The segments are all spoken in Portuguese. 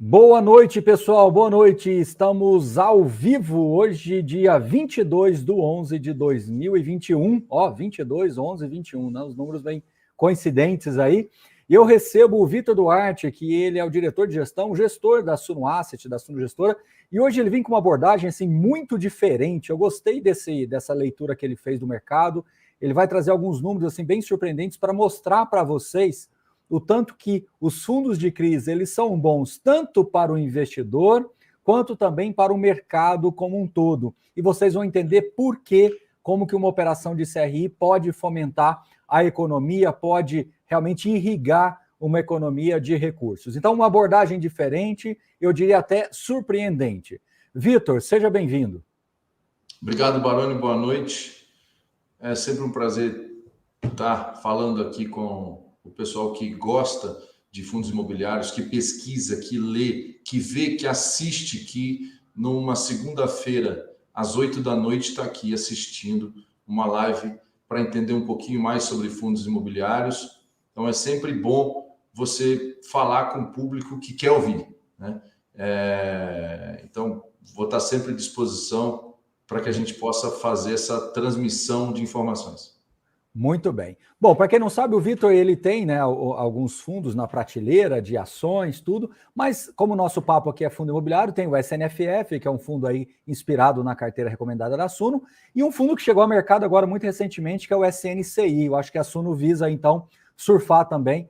Boa noite, pessoal. Boa noite. Estamos ao vivo hoje, dia 22/11 de 2021. Ó, 22, 11, 21, né? Os números bem coincidentes aí. E eu recebo o Vitor Duarte, que ele é o diretor de gestão, gestor da Suno Asset, da Suno Gestora. E hoje ele vem com uma abordagem assim, muito diferente. Eu gostei dessa leitura que ele fez do mercado. Ele vai trazer alguns números assim, bem surpreendentes para mostrar para vocês o tanto que os fundos de crise eles são bons tanto para o investidor quanto também para o mercado como um todo. E vocês vão entender por que, como que uma operação de CRI pode fomentar a economia, pode realmente irrigar uma economia de recursos. Então, uma abordagem diferente, eu diria até surpreendente. Vitor, seja bem-vindo. Obrigado, Baroni, boa noite. É sempre um prazer estar falando aqui com o pessoal que gosta de fundos imobiliários, que pesquisa, que lê, que vê, que assiste, que numa segunda-feira, às 8 da noite, está aqui assistindo uma live para entender um pouquinho mais sobre fundos imobiliários. Então, é sempre bom você falar com o público que quer ouvir, né? Então, vou estar sempre à disposição para que a gente possa fazer essa transmissão de informações. Muito bem. Bom, para quem não sabe, o Vitor ele tem, né, alguns fundos na prateleira de ações, tudo, mas como o nosso papo aqui é fundo imobiliário, tem o SNFF, que é um fundo aí inspirado na carteira recomendada da Suno, e um fundo que chegou ao mercado agora muito recentemente, que é o SNCI. Eu acho que a Suno visa, então, surfar também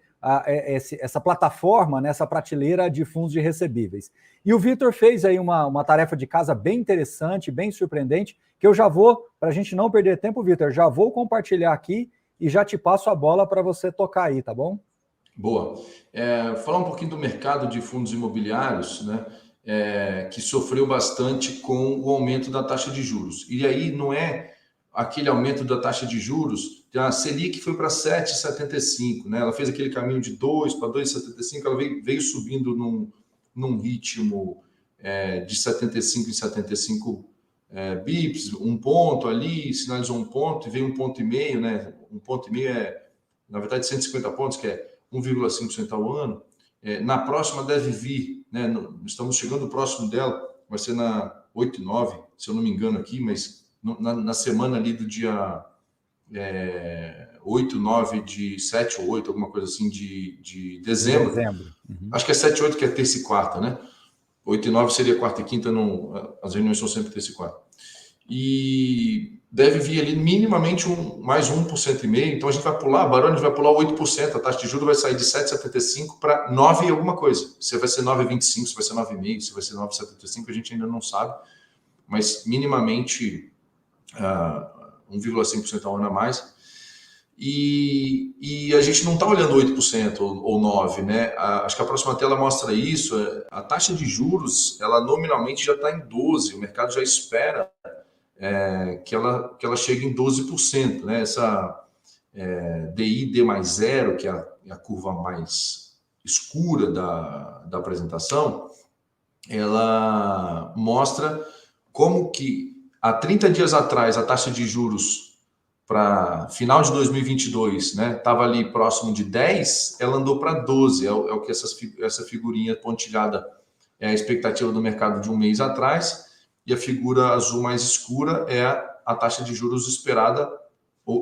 essa plataforma, nessa prateleira de fundos de recebíveis. E o Vitor fez aí uma tarefa de casa bem interessante, bem surpreendente, que eu já vou, para a gente não perder tempo, Vitor, já vou compartilhar aqui e já te passo a bola para você tocar aí, tá bom? Boa. Falar um pouquinho do mercado de fundos imobiliários, né? Que sofreu bastante com o aumento da taxa de juros. E aí não é aquele aumento da taxa de juros, a Selic foi para 7,75, né? Ela fez aquele caminho de 2 para 2,75, ela veio subindo num ritmo de 75 em 75 bips, um ponto ali, sinalizou um ponto e veio 1,5 ponto, né? 1,5 ponto na verdade, 150 pontos, que é 1,5% ao ano. Na próxima deve vir, né? Estamos chegando próximo dela, vai ser na 8 e 9, se eu não me engano aqui, mas na semana ali do dia 8, 9 de 7 ou 8, alguma coisa assim, de dezembro. Uhum. Acho que é 7 e 8 que é terça e quarta, né? 8 e 9 seria quarta e quinta, não, as reuniões são sempre terça e quarta. E deve vir ali minimamente mais 1,5%. Então a gente vai pular, Baroni vai pular 8%, a taxa de juros vai sair de 7,75 para 9 e alguma coisa. Se vai ser 9,25, se vai ser 9,5, se vai ser 9,75, a gente ainda não sabe. Mas minimamente 1,5% ao ano a mais. E a gente não está olhando 8% ou 9%, né? Acho que a próxima tela mostra isso. A taxa de juros, ela nominalmente já está em 12%. O mercado já espera que ela chegue em 12%, né? Essa DI D mais 0, que é a curva mais escura da apresentação, ela mostra como que há 30 dias atrás a taxa de juros para final de 2022, né, estava ali próximo de 10, ela andou para 12, é o que essa figurinha pontilhada é a expectativa do mercado de um mês atrás, e a figura azul mais escura é a taxa de juros esperada,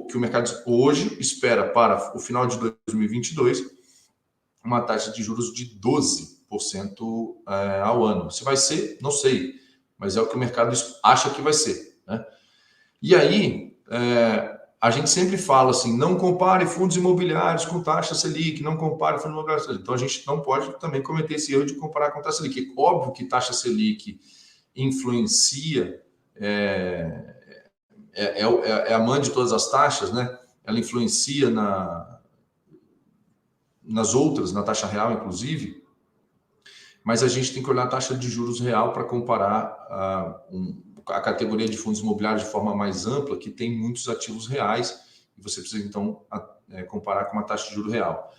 que o mercado hoje espera para o final de 2022, uma taxa de juros de 12% ao ano. Se vai ser, não sei, mas é o que o mercado acha que vai ser, né? E aí, a gente sempre fala assim, não compare fundos imobiliários com taxa Selic, não compare fundos imobiliários com Selic. Então, a gente não pode também cometer esse erro de comparar com taxa Selic. Óbvio que taxa Selic influencia, é a mãe de todas as taxas, né? Ela influencia nas outras, na taxa real, inclusive, mas a gente tem que olhar a taxa de juros real para comparar a categoria de fundos imobiliários de forma mais ampla, que tem muitos ativos reais, e você precisa, então, comparar com uma taxa de juros real.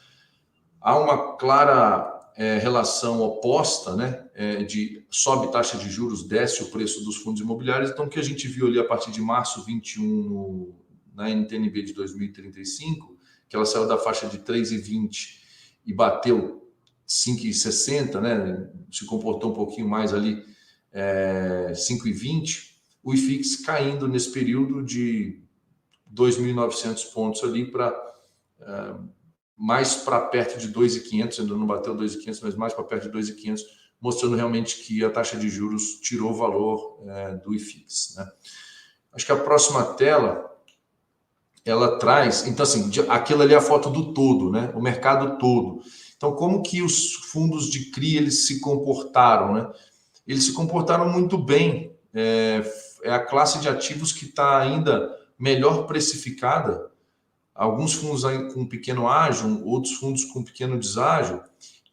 Há uma clara relação oposta, né, de sobe taxa de juros, desce o preço dos fundos imobiliários. Então, o que a gente viu ali a partir de março 21 na NTNB de 2035, que ela saiu da faixa de 3,20 e bateu 5,60, né? Se comportou um pouquinho mais ali, 5,20. O IFIX caindo nesse período de 2.900 pontos ali para mais para perto de 2.500, ainda não bateu 2.500, mas mais para perto de 2.500, mostrando realmente que a taxa de juros tirou o valor do IFIX, né? Acho que a próxima tela, ela traz, então assim, aquilo ali é a foto do todo, né? O mercado todo. Então, como que os fundos de CRI eles se comportaram, né? Eles se comportaram muito bem. É a classe de ativos que está ainda melhor precificada. Alguns fundos com pequeno ágio, outros fundos com pequeno deságio.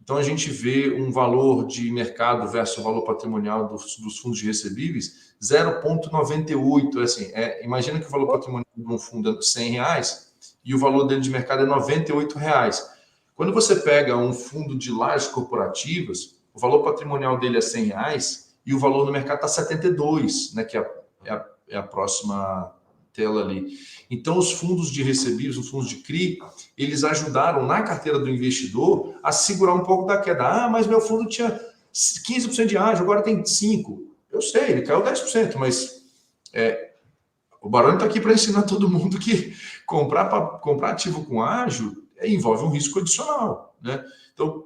Então, a gente vê um valor de mercado versus o valor patrimonial dos fundos de recebíveis 0,98. Assim, imagina que o valor patrimonial de um fundo é R$100 e o valor dele de mercado é R$98. Quando você pega um fundo de lajes corporativas, o valor patrimonial dele é R$100 e o valor no mercado está 72, né, que é a próxima tela ali. Então, os fundos de recebíveis, os fundos de CRI, eles ajudaram na carteira do investidor a segurar um pouco da queda. Ah, mas meu fundo tinha 15% de ágio, agora tem 5%. Eu sei, ele caiu 10%, mas o Baroni está aqui para ensinar todo mundo que comprar ativo com ágio envolve um risco adicional, né? Então,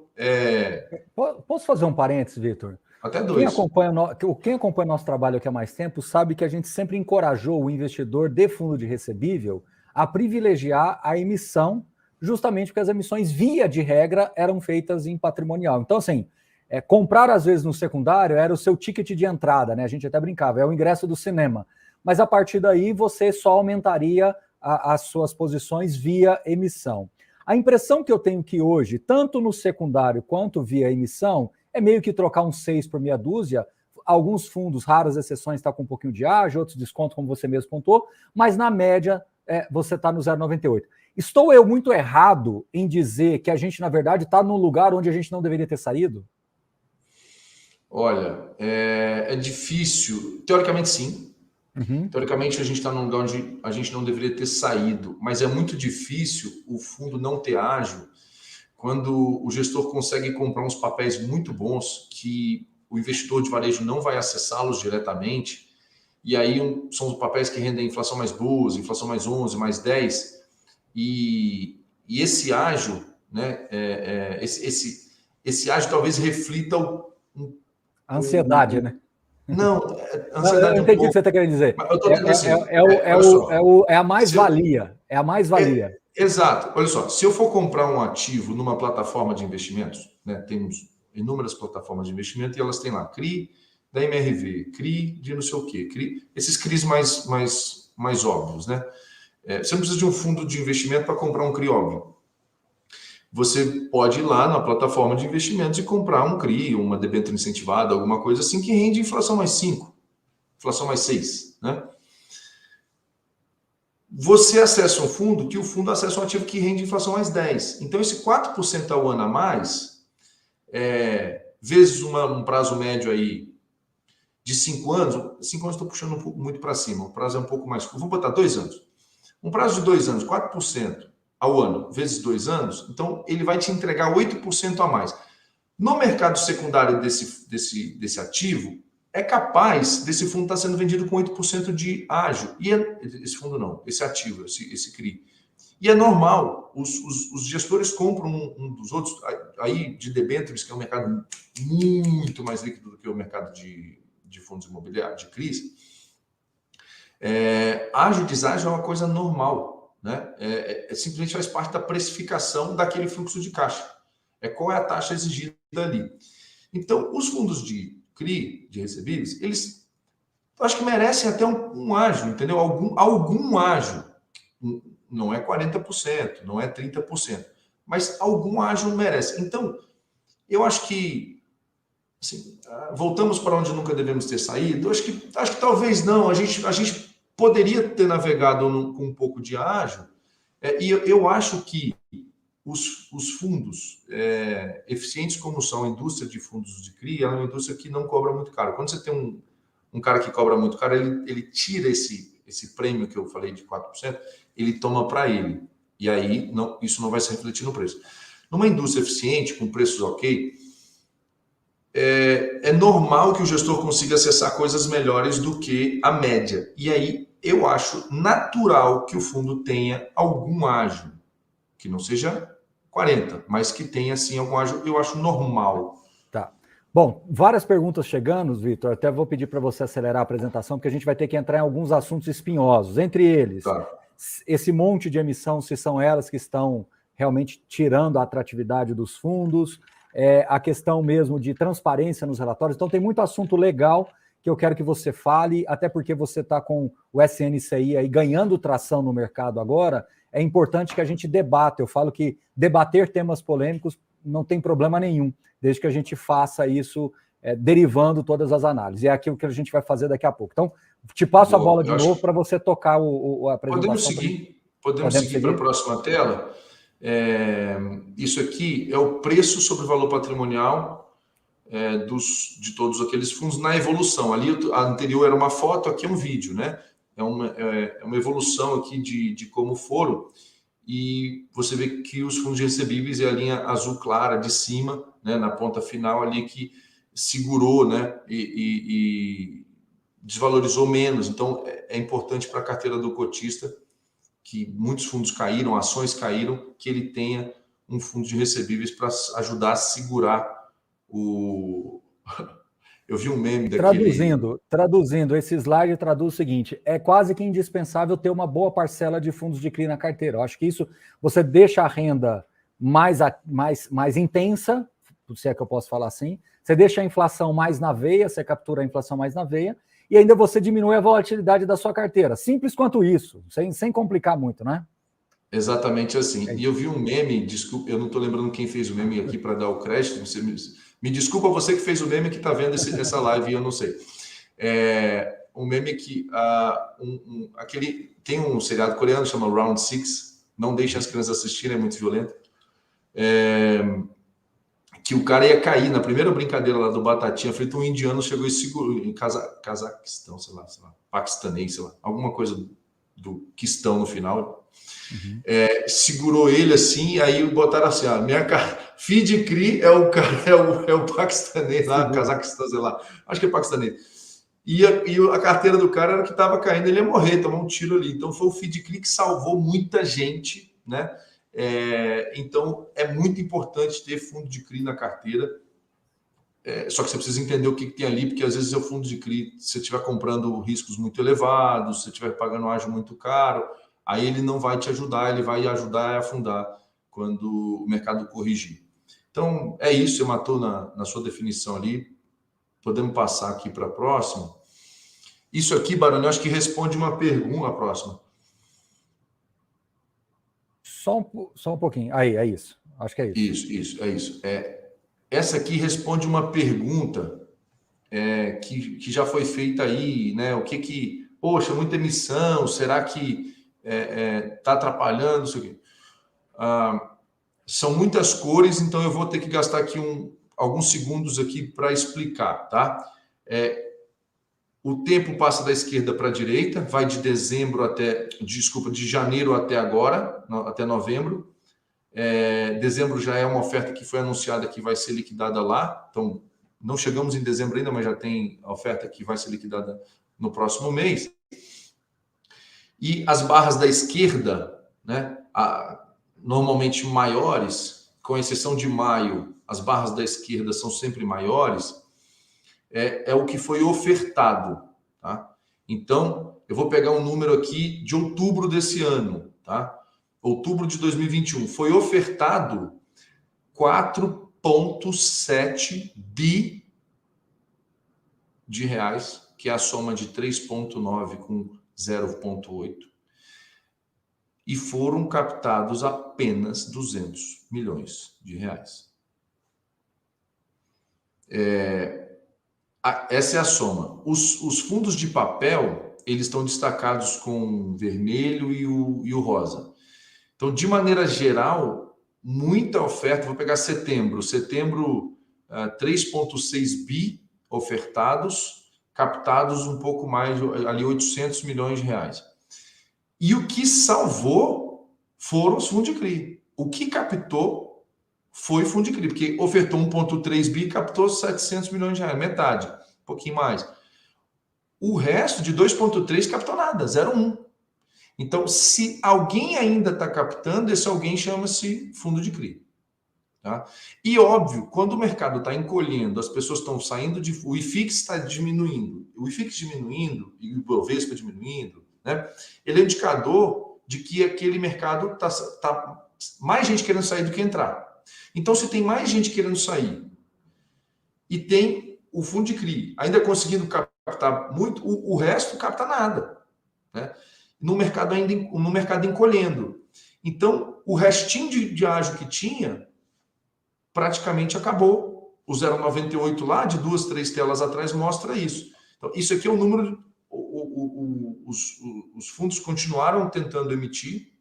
Posso fazer um parênteses, Vitor? Até Quem 2. acompanha nosso trabalho aqui há mais tempo sabe que a gente sempre encorajou o investidor de fundo de recebível a privilegiar a emissão, justamente porque as emissões, via de regra, eram feitas em patrimonial. Então, assim, comprar às vezes no secundário era o seu ticket de entrada, né? A gente até brincava, é o ingresso do cinema. Mas a partir daí você só aumentaria as suas posições via emissão. A impressão que eu tenho que hoje, tanto no secundário quanto via emissão, é meio que trocar um 6 por meia dúzia. Alguns fundos, raras exceções, estão com um pouquinho de ágio, outros desconto, como você mesmo pontuou, mas na média você está no 0,98. Estou eu muito errado em dizer que a gente, na verdade, está num lugar onde a gente não deveria ter saído? Olha, é difícil. Teoricamente, sim. Uhum. Teoricamente, a gente está num lugar onde a gente não deveria ter saído, mas é muito difícil o fundo não ter ágio quando o gestor consegue comprar uns papéis muito bons que o investidor de varejo não vai acessá-los diretamente, e aí são os papéis que rendem inflação mais 12, inflação mais 11, mais 10, e esse ágio, né, esse ágio talvez reflita A ansiedade, né? Não, Eu ansiedade um entendi o que pouco. você está querendo dizer. Mas eu estou tentando assim, olha É a só, mais-valia. É a mais-valia. exato, olha só, se eu for comprar um ativo numa plataforma de investimentos, né, temos inúmeras plataformas de investimento e elas têm lá CRI da MRV, CRI de não sei o quê, CRI, esses CRIs mais óbvios, né? Você não precisa de um fundo de investimento para comprar um CRI óbvio. Você pode ir lá na plataforma de investimentos e comprar um CRI, uma debênture incentivada, alguma coisa assim que rende inflação mais 5, inflação mais 6, né? Você acessa um fundo que o fundo acessa um ativo que rende inflação mais 10. Então, esse 4% ao ano a mais, vezes um prazo médio aí de 5 anos, 5 anos estou puxando muito para cima, o prazo é um pouco mais curto, vamos botar 2 anos. Um prazo de 2 anos, 4% ao ano, vezes 2 anos, então ele vai te entregar 8% a mais. No mercado secundário desse ativo, é capaz desse fundo estar sendo vendido com 8% de ágio. E esse fundo não, esse ativo, esse CRI. E é normal, os gestores compram um dos outros, aí de debêntures, que é um mercado muito mais líquido do que o mercado de fundos imobiliários, de CRIs. Ágio e deságio é uma coisa normal, né? Simplesmente faz parte da precificação daquele fluxo de caixa. Qual é a taxa exigida ali. Então, os fundos de CRI, de recebíveis, eles acho que merecem até um ágio, entendeu? Algum ágio. Não é 40%, não é 30%, mas algum ágio merece. Então, eu acho que assim, voltamos para onde nunca devemos ter saído. Acho que talvez não. A gente poderia ter navegado com um pouco de ágio, e eu acho que os fundos eficientes como são a indústria de fundos de CRI, ela é uma indústria que não cobra muito caro. Quando você tem um cara que cobra muito caro, ele tira esse prêmio que eu falei de 4%, ele toma para ele. E aí isso não vai se refletir no preço. Numa indústria eficiente, com preços ok, é normal que o gestor consiga acessar coisas melhores do que a média. E aí eu acho natural que o fundo tenha algum ágio, que não seja 40, mas que tenha sim algum ágio, eu acho normal. Tá. Bom, várias perguntas chegando, Vitor. Até vou pedir para você acelerar a apresentação, porque a gente vai ter que entrar em alguns assuntos espinhosos. Entre eles, Tá. esse monte de emissão, se são elas que estão realmente tirando a atratividade dos fundos, a questão mesmo de transparência nos relatórios. Então, tem muito assunto legal que eu quero que você fale, até porque você está com o SNCI aí ganhando tração no mercado agora. É importante que a gente debata. Eu falo que debater temas polêmicos não tem problema nenhum, desde que a gente faça isso derivando todas as análises. E é aquilo que a gente vai fazer daqui a pouco. Então, te passo a bola de novo para você tocar a apresentação. Podemos seguir para a próxima tela. Isso aqui é o preço sobre o valor patrimonial de todos aqueles fundos na evolução. Ali, a anterior era uma foto, aqui é um vídeo, né? É uma evolução aqui de como foram. E você vê que os fundos recebíveis é a linha azul clara de cima, né, na ponta final ali, que segurou, né, e desvalorizou menos. Então, é importante para a carteira do cotista, que muitos fundos caíram, ações caíram, que ele tenha um fundo de recebíveis para ajudar a segurar o... Eu vi um meme daquele... Traduzindo, esse slide traduz o seguinte: é quase que indispensável ter uma boa parcela de fundos de CRI na carteira. Eu acho que isso, você deixa a renda mais intensa, se é que eu posso falar assim, você deixa a inflação mais na veia, você captura a inflação mais na veia, e ainda você diminui a volatilidade da sua carteira. Simples quanto isso, sem complicar muito, né? Exatamente assim. E eu vi um meme, desculpa, eu não estou lembrando quem fez o meme aqui para dar o crédito, você me desculpa você que fez o meme que está vendo essa live e eu não sei. Um meme que tem um seriado coreano chama Round Six, não deixem as crianças assistirem, é muito violento. Que o cara ia cair na primeira brincadeira lá do Batatinha Frita, um indiano chegou e segurou em Cazaquistão, sei lá, paquistanês, sei lá, alguma coisa do quistão no final. Uhum. Segurou ele assim, aí botaram assim, feed CRI é o paquistanês lá, Cazaquistão, sei lá, acho que é paquistanês. E a carteira do cara era que estava caindo, ele ia morrer, tomar um tiro ali. Então foi o feed CRI que salvou muita gente, né? Então é muito importante ter fundo de CRI na carteira. Só que você precisa entender o que tem ali, porque às vezes é o fundo de CRI, se você estiver comprando riscos muito elevados, se você estiver pagando ágio muito caro, aí ele não vai te ajudar, ele vai ajudar a afundar quando o mercado corrigir. Então, é isso, você matou na sua definição ali. Podemos passar aqui para a próxima. Isso aqui, Baroni, eu acho que responde uma pergunta à próxima. Só um pouquinho. Aí, é isso. Acho que é isso. Isso, é isso. Essa aqui responde uma pergunta que já foi feita aí, né? Poxa, muita emissão, será que está atrapalhando isso aqui? São muitas cores, então eu vou ter que gastar aqui alguns segundos aqui para explicar, tá? O tempo passa da esquerda para a direita, vai de de janeiro até agora, até novembro. Dezembro já é uma oferta que foi anunciada que vai ser liquidada lá, então não chegamos em dezembro ainda, mas já tem a oferta que vai ser liquidada no próximo mês. E as barras da esquerda, né, normalmente maiores, com exceção de maio, as barras da esquerda são sempre maiores, é o que foi ofertado, tá? Então, eu vou pegar um número aqui de outubro desse ano, tá? Outubro de 2021, foi ofertado 4,7 bi de reais, que é a soma de 3,9 com 0,8, e foram captados apenas 200 milhões de reais. Essa é a soma. Os fundos de papel, eles estão destacados com vermelho e o rosa. Então, de maneira geral, muita oferta. Vou pegar setembro, 3,6 bi ofertados, captados um pouco mais, ali 800 milhões de reais. E o que salvou foram os fundos de CRI. O que captou foi fundo de CRI, porque ofertou 1,3 bi e captou 700 milhões de reais, metade, um pouquinho mais. O resto de 2,3 captou nada, 0,1. Então, se alguém ainda está captando, esse alguém chama-se fundo de CRI. Tá? E óbvio, quando o mercado está encolhendo, as pessoas estão saindo o IFIX está diminuindo. O IFIX diminuindo e o Ibovespa diminuindo, né? Ele é indicador de que aquele mercado tá mais gente querendo sair do que entrar. Então, se tem mais gente querendo sair e tem o fundo de CRI ainda conseguindo captar muito, o resto capta nada, né? No mercado encolhendo. Então, o restinho de ágio que tinha praticamente acabou. O 0,98 lá, de 2, 3 telas atrás, mostra isso. Então, isso aqui é o número. Os fundos continuaram tentando emitir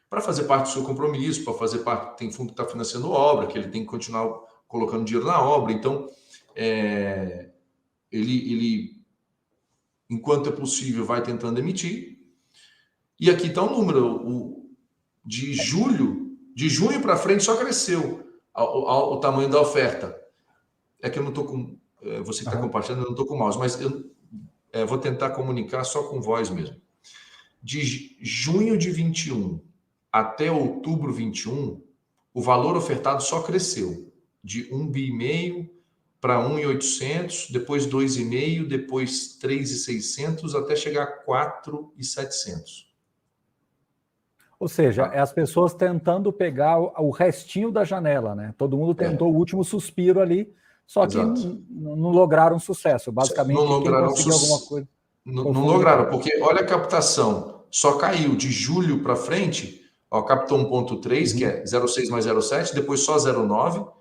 para fazer parte do seu compromisso, para fazer parte. Tem fundo que está financiando obra, que ele tem que continuar colocando dinheiro na obra. Então, ele, enquanto é possível, vai tentando emitir. E aqui está o número. De junho para frente, só cresceu o tamanho da oferta. É que eu não estou com... Você que está compartilhando, eu não estou com o mouse, mas eu vou tentar comunicar só com voz mesmo. De junho de 21 até outubro 21, o valor ofertado só cresceu. De 1,5 bi para 1,800, depois 2,5, depois 3,600, até chegar a 4,700. Ou seja, é as pessoas tentando pegar o restinho da janela, né? Todo mundo tentou o último suspiro ali, só que não lograram sucesso. Basicamente, não lograram quem conseguiu alguma coisa... Não lograram, porque olha a captação, só caiu de julho para frente, captou 1,3, que é 0,6 mais 0,7, depois só 0,9,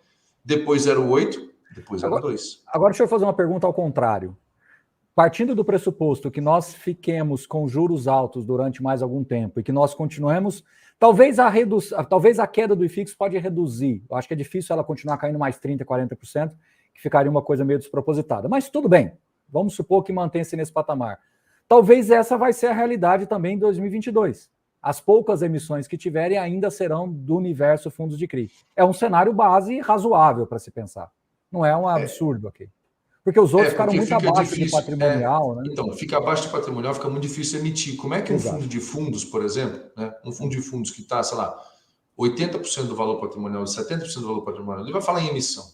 depois 0,8, depois 0,2. Agora deixa eu fazer uma pergunta ao contrário. Partindo do pressuposto que nós fiquemos com juros altos durante mais algum tempo e que nós continuemos, talvez a queda do IFIX pode reduzir. Eu acho que é difícil ela continuar caindo mais 30%, 40%, que ficaria uma coisa meio despropositada. Mas tudo bem, vamos supor que mantenha-se nesse patamar. Talvez essa vai ser a realidade também em 2022. As poucas emissões que tiverem ainda serão do universo fundos de CRI. É um cenário base razoável para se pensar. Não é um absurdo aqui. Porque os outros ficaram muito abaixo de patrimonial, né? Então, fica abaixo de patrimonial, fica muito difícil emitir. Como é que um fundo de fundos, por exemplo, né, um fundo de fundos que está, sei lá, 80% do valor patrimonial, 70% do valor patrimonial, ele vai falar em emissão.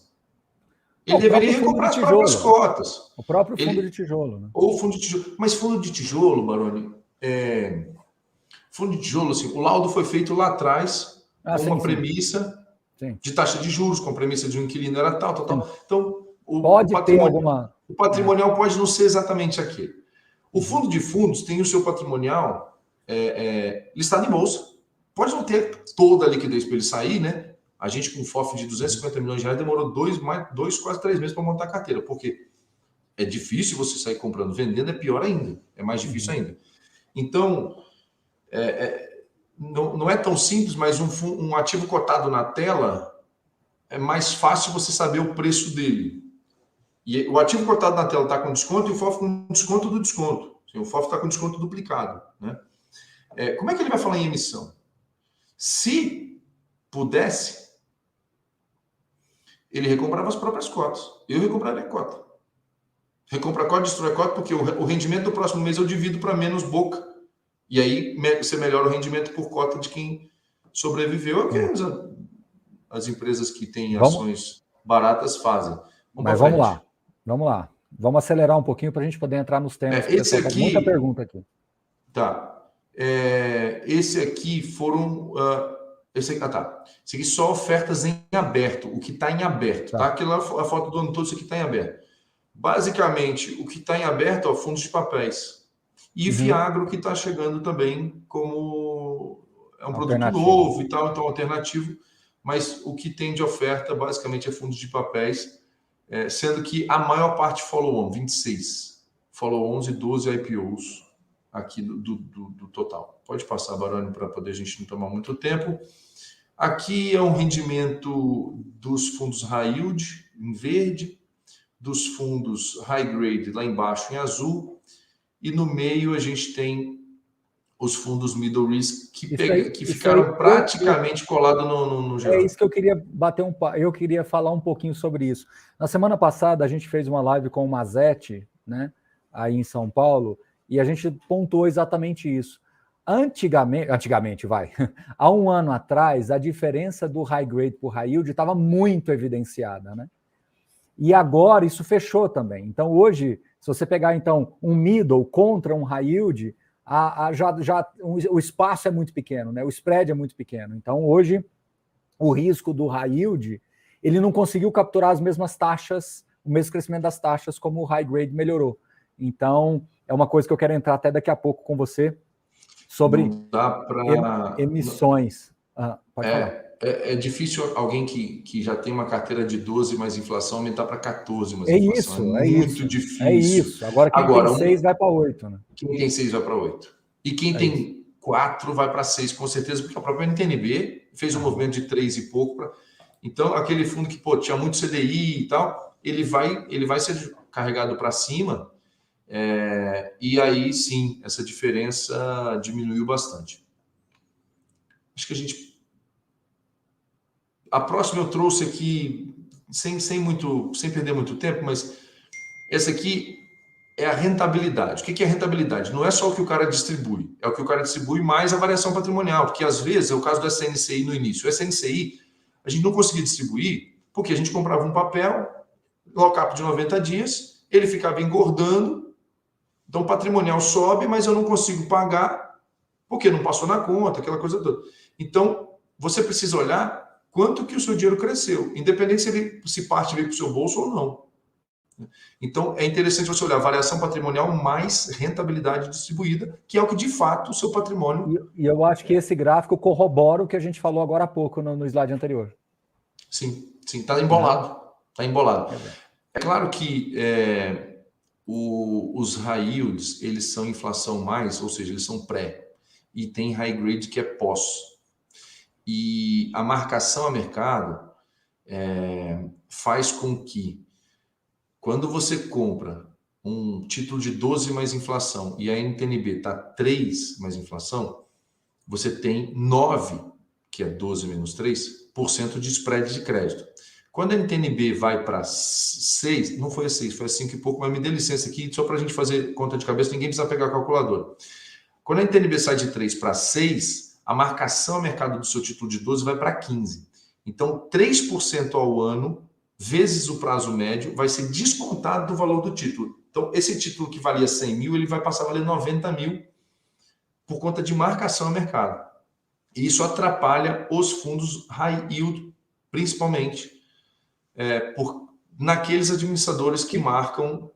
Ele deveria recomprar as próprias cotas. O próprio fundo de tijolo, né? Ou fundo de tijolo. Mas fundo de tijolo, Baroni, fundo de tijolo, assim, o laudo foi feito lá atrás com uma premissa de taxa de juros, com a premissa de um inquilino era tal. Então, o patrimonial pode não ser exatamente aquele. O fundo de fundos tem o seu patrimonial listado em bolsa. Pode não ter toda a liquidez para ele sair, né? A gente com um FOF de 250 milhões de reais demorou 2, quase 3 meses para montar a carteira. Porque é difícil você sair comprando. Vendendo é pior ainda. É mais difícil ainda. Então, não é tão simples, mas um ativo cotado na tela é mais fácil você saber o preço dele. E o ativo cotado na tela está com desconto e o FOF com desconto do desconto. O FOF está com desconto duplicado, né? Como é que ele vai falar em emissão? Se pudesse, ele recomprava as próprias cotas. Eu recompraria a cota. Recompra a cota, destrói a cota, porque o rendimento do próximo mês eu divido para menos boca. E aí você melhora o rendimento por cota de quem sobreviveu. É o que as empresas que têm ações baratas fazem. Vamos lá. Vamos acelerar um pouquinho para a gente poder entrar nos temas. Esse aqui, muita pergunta aqui. Tá. Esse aqui foram... Esse aqui só ofertas em aberto, o que está em aberto. Tá? Aquela a foto do ano todo, isso aqui está em aberto. Basicamente, o que está em aberto é fundos de papéis. E Fiagro, que está chegando também como... É um produto novo e tal, então alternativo. Mas o que tem de oferta, basicamente, é fundos de papéis, sendo que a maior parte follow-on, 26. Follow-ons e 12 IPOs aqui do total. Pode passar, Baroni, para poder a gente não tomar muito tempo. Aqui é um rendimento dos fundos high yield, em verde, dos fundos high grade, lá embaixo, em azul, e no meio a gente tem os fundos middle risk que isso ficaram aí, praticamente colados no é geral. isso que eu queria eu queria falar um pouquinho sobre isso. Na semana passada, a gente fez uma live com o Mazetti, né, aí em São Paulo, e a gente pontuou exatamente isso. Antigamente, há um ano atrás, a diferença do high grade para o high yield estava muito evidenciada, né? E agora isso fechou também. Então, hoje, se você pegar então um middle contra um high yield, o espaço é muito pequeno, né? O spread é muito pequeno. Então, hoje, o risco do high yield, ele não conseguiu capturar as mesmas taxas, o mesmo crescimento das taxas como o high grade melhorou. Então, é uma coisa que eu quero entrar até daqui a pouco com você sobre Não dá para... emissões. Pode falar. É difícil alguém que já tem uma carteira de 12 mais inflação aumentar para 14 mais É inflação. isso, É muito é difícil. isso. Agora, quem tem 6 vai para 8, né? Quem tem 6 vai para 8. E quem tem 4 vai para 6, com certeza, porque a própria NTNB fez um movimento de 3 e pouco. Então, aquele fundo que tinha muito CDI e tal, ele vai ser carregado para cima. E aí, sim, essa diferença diminuiu bastante. Acho que a próxima eu trouxe aqui, sem perder muito tempo, mas essa aqui é a rentabilidade. O que é rentabilidade? Não é só o que o cara distribui, é o que o cara distribui mais a variação patrimonial, porque às vezes é o caso do SNCI no início. O SNCI, a gente não conseguia distribuir porque a gente comprava um papel, lock-up de 90 dias, ele ficava engordando, então o patrimonial sobe, mas eu não consigo pagar porque não passou na conta, aquela coisa toda. Então, você precisa olhar quanto que o seu dinheiro cresceu, independente se parte veio para o seu bolso ou não. Então, é interessante você olhar variação patrimonial mais rentabilidade distribuída, que é o que, de fato, o seu patrimônio... E eu acho que esse gráfico corrobora o que a gente falou agora há pouco no slide anterior. Sim, está embolado. Está embolado. É claro que os high yields, eles são inflação mais, ou seja, eles são pré. E tem high grade que é pós. E a marcação a mercado faz com que, quando você compra um título de 12 mais inflação e a NTNB está 3 mais inflação, você tem 9, que é 12 menos 3%, de spread de crédito. Quando a NTNB vai para 6, não foi a 6, foi a 5 e pouco, mas me dê licença aqui, só para a gente fazer conta de cabeça, ninguém precisa pegar a calculadora. Quando a NTNB sai de 3 para 6, a marcação a mercado do seu título de 12 vai para 15. Então, 3% ao ano, vezes o prazo médio, vai ser descontado do valor do título. Então, esse título que valia 100 mil, ele vai passar a valer 90 mil por conta de marcação a mercado. E isso atrapalha os fundos high yield, principalmente, naqueles administradores que marcam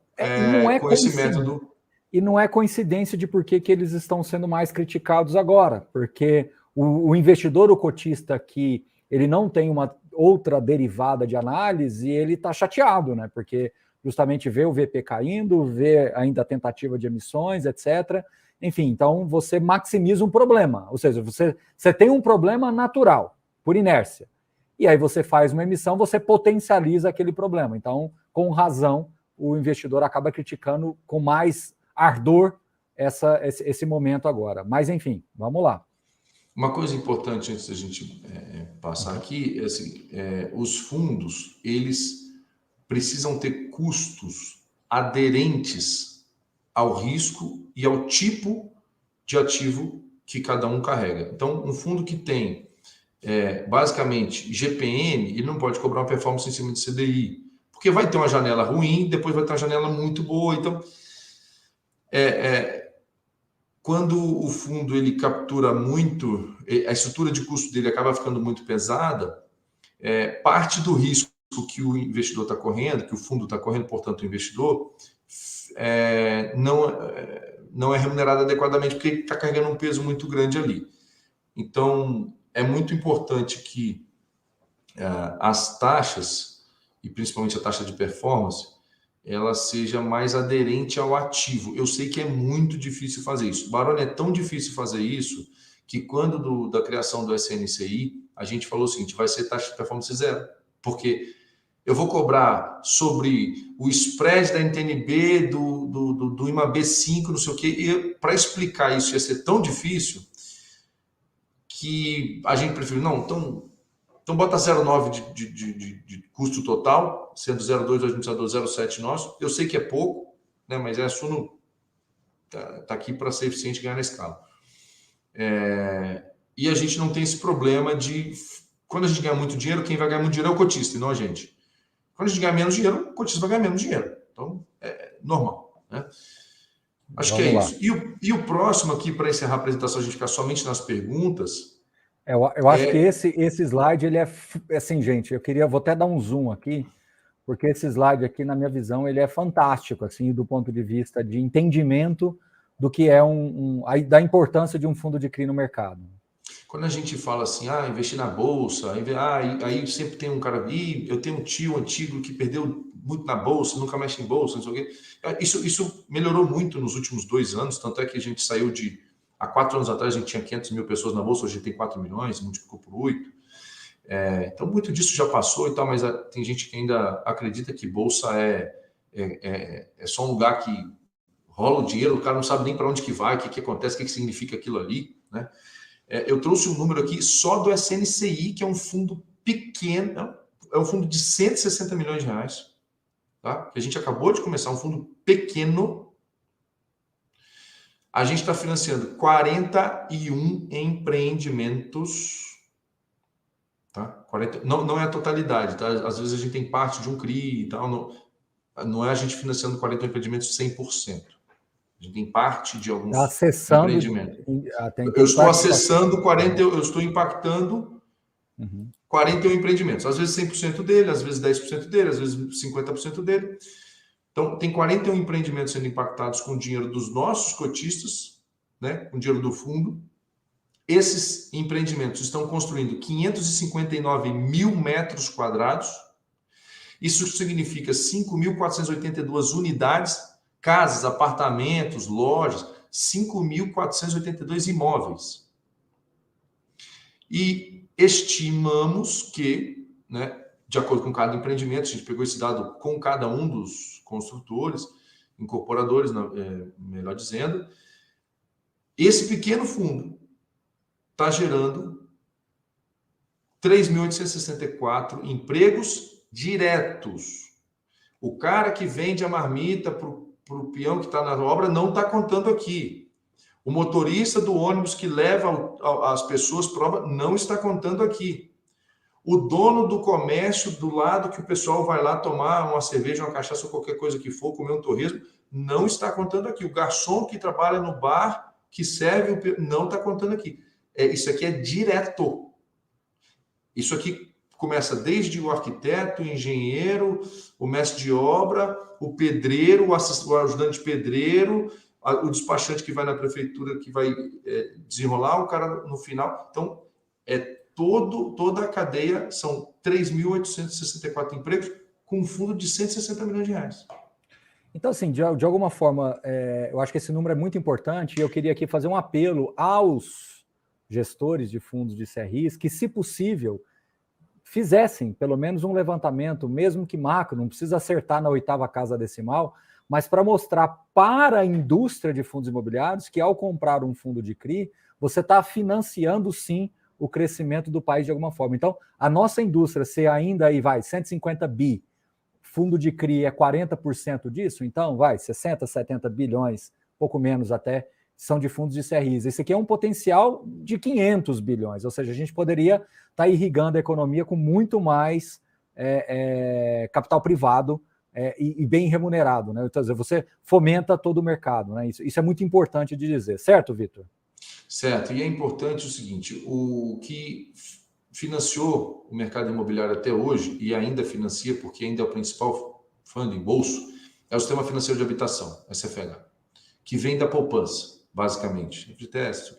com esse método. E não é coincidência de por que eles estão sendo mais criticados agora, porque o investidor, o cotista, que ele não tem uma outra derivada de análise, ele está chateado, né? Porque justamente vê o VP caindo, vê ainda a tentativa de emissões, etc. Enfim, então você maximiza um problema, ou seja, você tem um problema natural, por inércia, e aí você faz uma emissão, você potencializa aquele problema. Então, com razão, o investidor acaba criticando com mais ardor esse momento agora. Mas, enfim, vamos lá. Uma coisa importante antes da gente passar aqui é assim, os fundos, eles precisam ter custos aderentes ao risco e ao tipo de ativo que cada um carrega. Então, um fundo que tem, basicamente, GPM, ele não pode cobrar uma performance em cima de CDI, porque vai ter uma janela ruim, depois vai ter uma janela muito boa. Então, quando o fundo ele captura muito, a estrutura de custo dele acaba ficando muito pesada, parte do risco que o investidor está correndo, que o fundo está correndo, portanto, o investidor, não é remunerado adequadamente, porque ele está carregando um peso muito grande ali. Então, é muito importante que as taxas, e principalmente a taxa de performance, ela seja mais aderente ao ativo. Eu sei que é muito difícil fazer isso. Baroni, é tão difícil fazer isso que quando da criação do SNCI, a gente falou o seguinte, vai ser taxa de performance zero, porque eu vou cobrar sobre o spread da NTNB, do IMAB5, não sei o quê. E para explicar isso ia ser tão difícil que a gente preferiu, não, então bota 0,9 de custo total, sendo 0,2 do administrador, 0,7 nosso. Eu sei que é pouco, né, mas a Suno tá aqui para ser eficiente e ganhar na escala. E a gente não tem esse problema de... Quando a gente ganha muito dinheiro, quem vai ganhar muito dinheiro é o cotista, e não a gente. Quando a gente ganhar menos dinheiro, o cotista vai ganhar menos dinheiro. Então, é normal, né? Acho que é isso. E o próximo aqui, para encerrar a apresentação, a gente ficar somente nas perguntas... Eu acho que esse slide, ele é assim, gente, vou até dar um zoom aqui, porque esse slide aqui, na minha visão, ele é fantástico, assim, do ponto de vista de entendimento do que é da importância de um fundo de CRI no mercado. Quando a gente fala assim, investir na bolsa, aí sempre tem um cara, eu tenho um tio antigo que perdeu muito na bolsa, nunca mexe em bolsa, não sei o quê. Isso melhorou muito nos últimos 2 anos, tanto é que a gente saiu há 4 anos atrás a gente tinha 500 mil pessoas na bolsa, hoje a gente tem 4 milhões, multiplicou por 8. Então, muito disso já passou e tal, mas tem gente que ainda acredita que bolsa é só um lugar que rola o dinheiro, o cara não sabe nem para onde que vai, o que acontece, o que significa aquilo ali, né? Eu trouxe um número aqui só do SNCI, que é um fundo pequeno, é um fundo de 160 milhões de reais, tá? Que a gente acabou de começar, um fundo pequeno. A gente está financiando 41 empreendimentos, tá? 40, não é a totalidade, tá? Às vezes a gente tem parte de um CRI e tal, não é a gente financiando 40 empreendimentos 100%. A gente tem parte de alguns empreendimentos. Eu estou acessando 40, eu estou impactando 41 empreendimentos. Às vezes 100% dele, às vezes 10% dele, às vezes 50% dele. Então, tem 41 empreendimentos sendo impactados com o dinheiro dos nossos cotistas, né, com o dinheiro do fundo. Esses empreendimentos estão construindo 559 mil metros quadrados. Isso significa 5.482 unidades, casas, apartamentos, lojas, 5.482 imóveis. E estimamos que, né, de acordo com cada empreendimento, a gente pegou esse dado com cada um dos construtores, incorporadores, melhor dizendo, esse pequeno fundo está gerando 3.864 empregos diretos. O cara que vende a marmita para o peão que está na obra não está contando aqui. O motorista do ônibus que leva as pessoas para a obra não está contando aqui. O dono do comércio do lado que o pessoal vai lá tomar uma cerveja, uma cachaça ou qualquer coisa que for, comer um torresmo, não está contando aqui. O garçom que trabalha no bar, que serve, não está contando aqui. Isso aqui é direto. Isso aqui começa desde o arquiteto, o engenheiro, o mestre de obra, o pedreiro, o ajudante pedreiro, o despachante que vai na prefeitura, que vai desenrolar, o cara no final. Então, toda a cadeia, são 3.864 empregos com um fundo de 160 milhões de reais. Então, assim, de alguma forma, eu acho que esse número é muito importante e eu queria aqui fazer um apelo aos gestores de fundos de CRIs que, se possível, fizessem pelo menos um levantamento, mesmo que macro, não precisa acertar na 8ª casa decimal, mas para mostrar para a indústria de fundos imobiliários que, ao comprar um fundo de CRI, você está financiando, sim, o crescimento do país de alguma forma. Então, a nossa indústria, se ainda aí vai 150 bi, fundo de CRI é 40% disso, então vai 60, 70 bilhões, pouco menos até, são de fundos de CRIs. Esse aqui é um potencial de 500 bilhões, ou seja, a gente poderia estar irrigando a economia com muito mais capital privado e bem remunerado, né? Então, você fomenta todo o mercado, né? Isso é muito importante de dizer, certo, Vitor? Certo, e é importante o seguinte, o que financiou o mercado imobiliário até hoje, e ainda financia, porque ainda é o principal funding bolso, é o Sistema Financeiro de Habitação, SFH, que vem da poupança, basicamente. FGTS,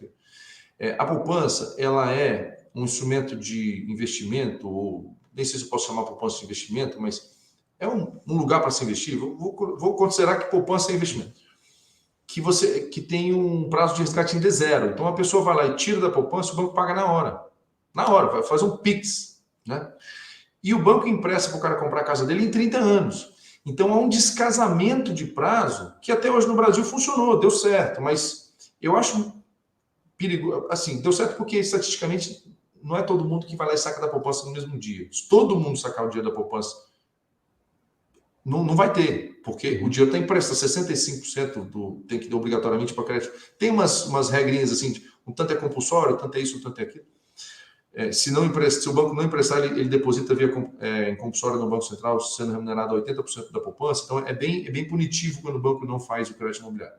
a poupança, ela é um instrumento de investimento, ou nem sei se eu posso chamar poupança de investimento, mas é um lugar para se investir. Vou considerar que poupança é investimento. Que tem um prazo de resgate ainda zero. Então, a pessoa vai lá e tira da poupança, o banco paga na hora. Na hora, vai fazer um PIX, né? e o banco empresta para o cara comprar a casa dele em 30 anos. Então, há um descasamento de prazo que até hoje no Brasil funcionou, deu certo, mas eu acho perigoso. Assim, deu certo porque, estatisticamente, não é todo mundo que vai lá e saca da poupança no mesmo dia. Se todo mundo sacar o dinheiro da poupança, não vai ter, porque o dinheiro está emprestado, 65% tem que dar obrigatoriamente para crédito. Tem umas regrinhas assim, um tanto é compulsório, um tanto é isso, um tanto é aquilo. Se o banco não emprestar, ele deposita via em compulsório no Banco Central, sendo remunerado a 80% da poupança. Então, é bem punitivo quando o banco não faz o crédito imobiliário.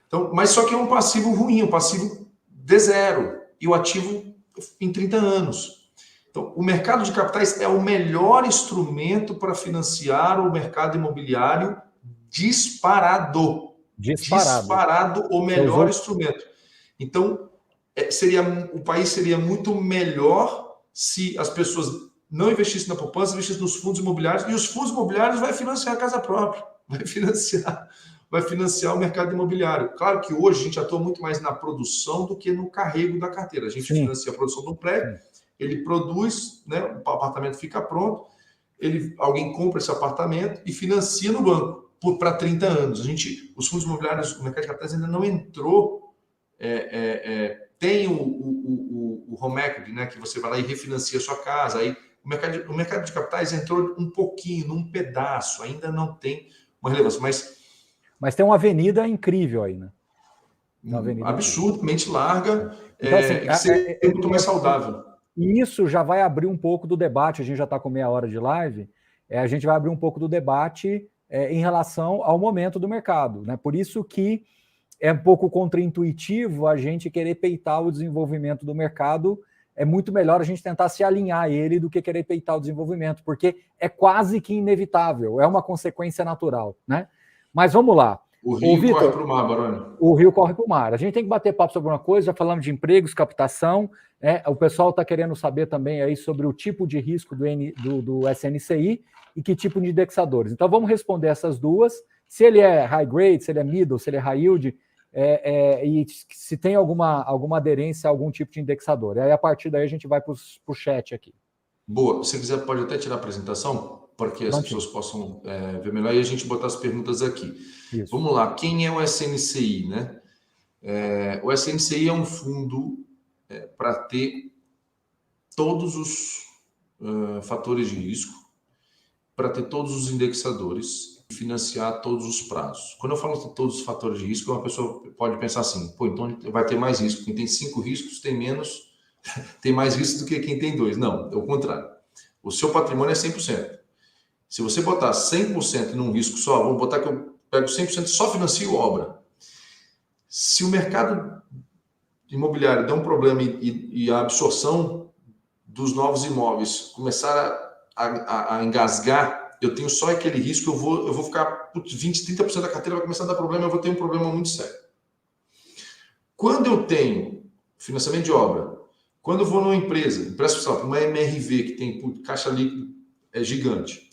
Então, mas só que é um passivo ruim, um passivo de zero, e o ativo em 30 anos. Então, o mercado de capitais é o melhor instrumento para financiar o mercado imobiliário disparado. Disparado o melhor instrumento. Então, o país seria muito melhor se as pessoas não investissem na poupança, investissem nos fundos imobiliários, e os fundos imobiliários vai financiar a casa própria, vai financiar o mercado imobiliário. Claro que hoje a gente atua muito mais na produção do que no carrego da carteira. A gente financia a produção do prédio, ele produz, né, o apartamento fica pronto, alguém compra esse apartamento e financia no banco para 30 anos. Os fundos imobiliários, o mercado de capitais ainda não entrou. Tem o home equity, né, que você vai lá e refinancia a sua casa. Aí o mercado de capitais entrou um pouquinho, num pedaço, ainda não tem uma relevância. Mas tem uma avenida incrível aí, né? Absurdamente larga, então, assim, é muito mais saudável. E isso já vai abrir um pouco do debate, a gente já está com meia hora de live, a gente vai abrir um pouco do debate em relação ao momento do mercado, né? Por isso que é um pouco contraintuitivo a gente querer peitar o desenvolvimento do mercado. É muito melhor a gente tentar se alinhar a ele do que querer peitar o desenvolvimento, porque é quase que inevitável, é uma consequência natural, né? Mas vamos lá. O rio corre para o mar, Baroni. O rio corre para o mar. A gente tem que bater papo sobre uma coisa, já falamos de empregos, captação, o pessoal está querendo saber também aí sobre o tipo de risco do SNCI e que tipo de indexadores. Então vamos responder essas duas. Se ele é high grade, se ele é middle, se ele é high yield, e se tem alguma aderência a algum tipo de indexador. E aí, a partir daí, a gente vai para o chat aqui. Boa. Se quiser, pode até tirar a apresentação, para que as pessoas possam ver melhor e a gente botar as perguntas aqui. Isso. Vamos lá. Quem é o SNCI, né? O SNCI é um fundo para ter todos os fatores de risco, para ter todos os indexadores, financiar todos os prazos. Quando eu falo de todos os fatores de risco, uma pessoa pode pensar assim, então vai ter mais risco. Quem tem 5 riscos tem mais risco do que quem tem 2. Não, é o contrário. O seu patrimônio é 100%. Se você botar 100% num risco só, vamos botar que eu pego 100% e só financio obra. Se o mercado imobiliário der um problema e a absorção dos novos imóveis começar a engasgar, eu tenho só aquele risco, eu vou ficar 20%, 30% da carteira vai começar a dar problema, eu vou ter um problema muito sério. Quando eu tenho financiamento de obra, quando eu vou numa empresa, empresto uma MRV que tem caixa líquido gigante,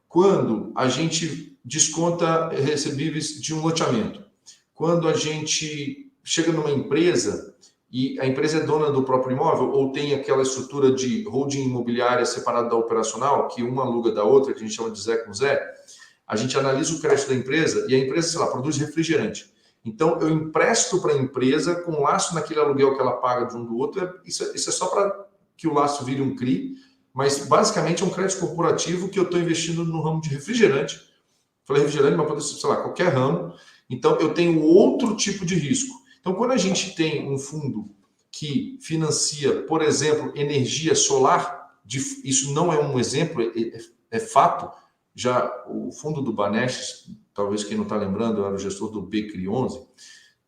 quando a gente desconta recebíveis de um loteamento, quando a gente chega numa empresa e a empresa é dona do próprio imóvel ou tem aquela estrutura de holding imobiliária separada da operacional, que uma aluga da outra, que a gente chama de Zé com Zé, a gente analisa o crédito da empresa e a empresa, sei lá, produz refrigerante. Então, eu empresto para a empresa com laço naquele aluguel que ela paga de um do outro. Isso é só para que o laço vire um CRI, mas basicamente é um crédito corporativo que eu estou investindo no ramo de refrigerante. Falei refrigerante, mas pode ser, sei lá, qualquer ramo. Então, eu tenho outro tipo de risco. Então, quando a gente tem um fundo que financia, por exemplo, energia solar, isso não é um exemplo, é fato. Já o fundo do Banestes, talvez quem não está lembrando, era o gestor do BCRI11,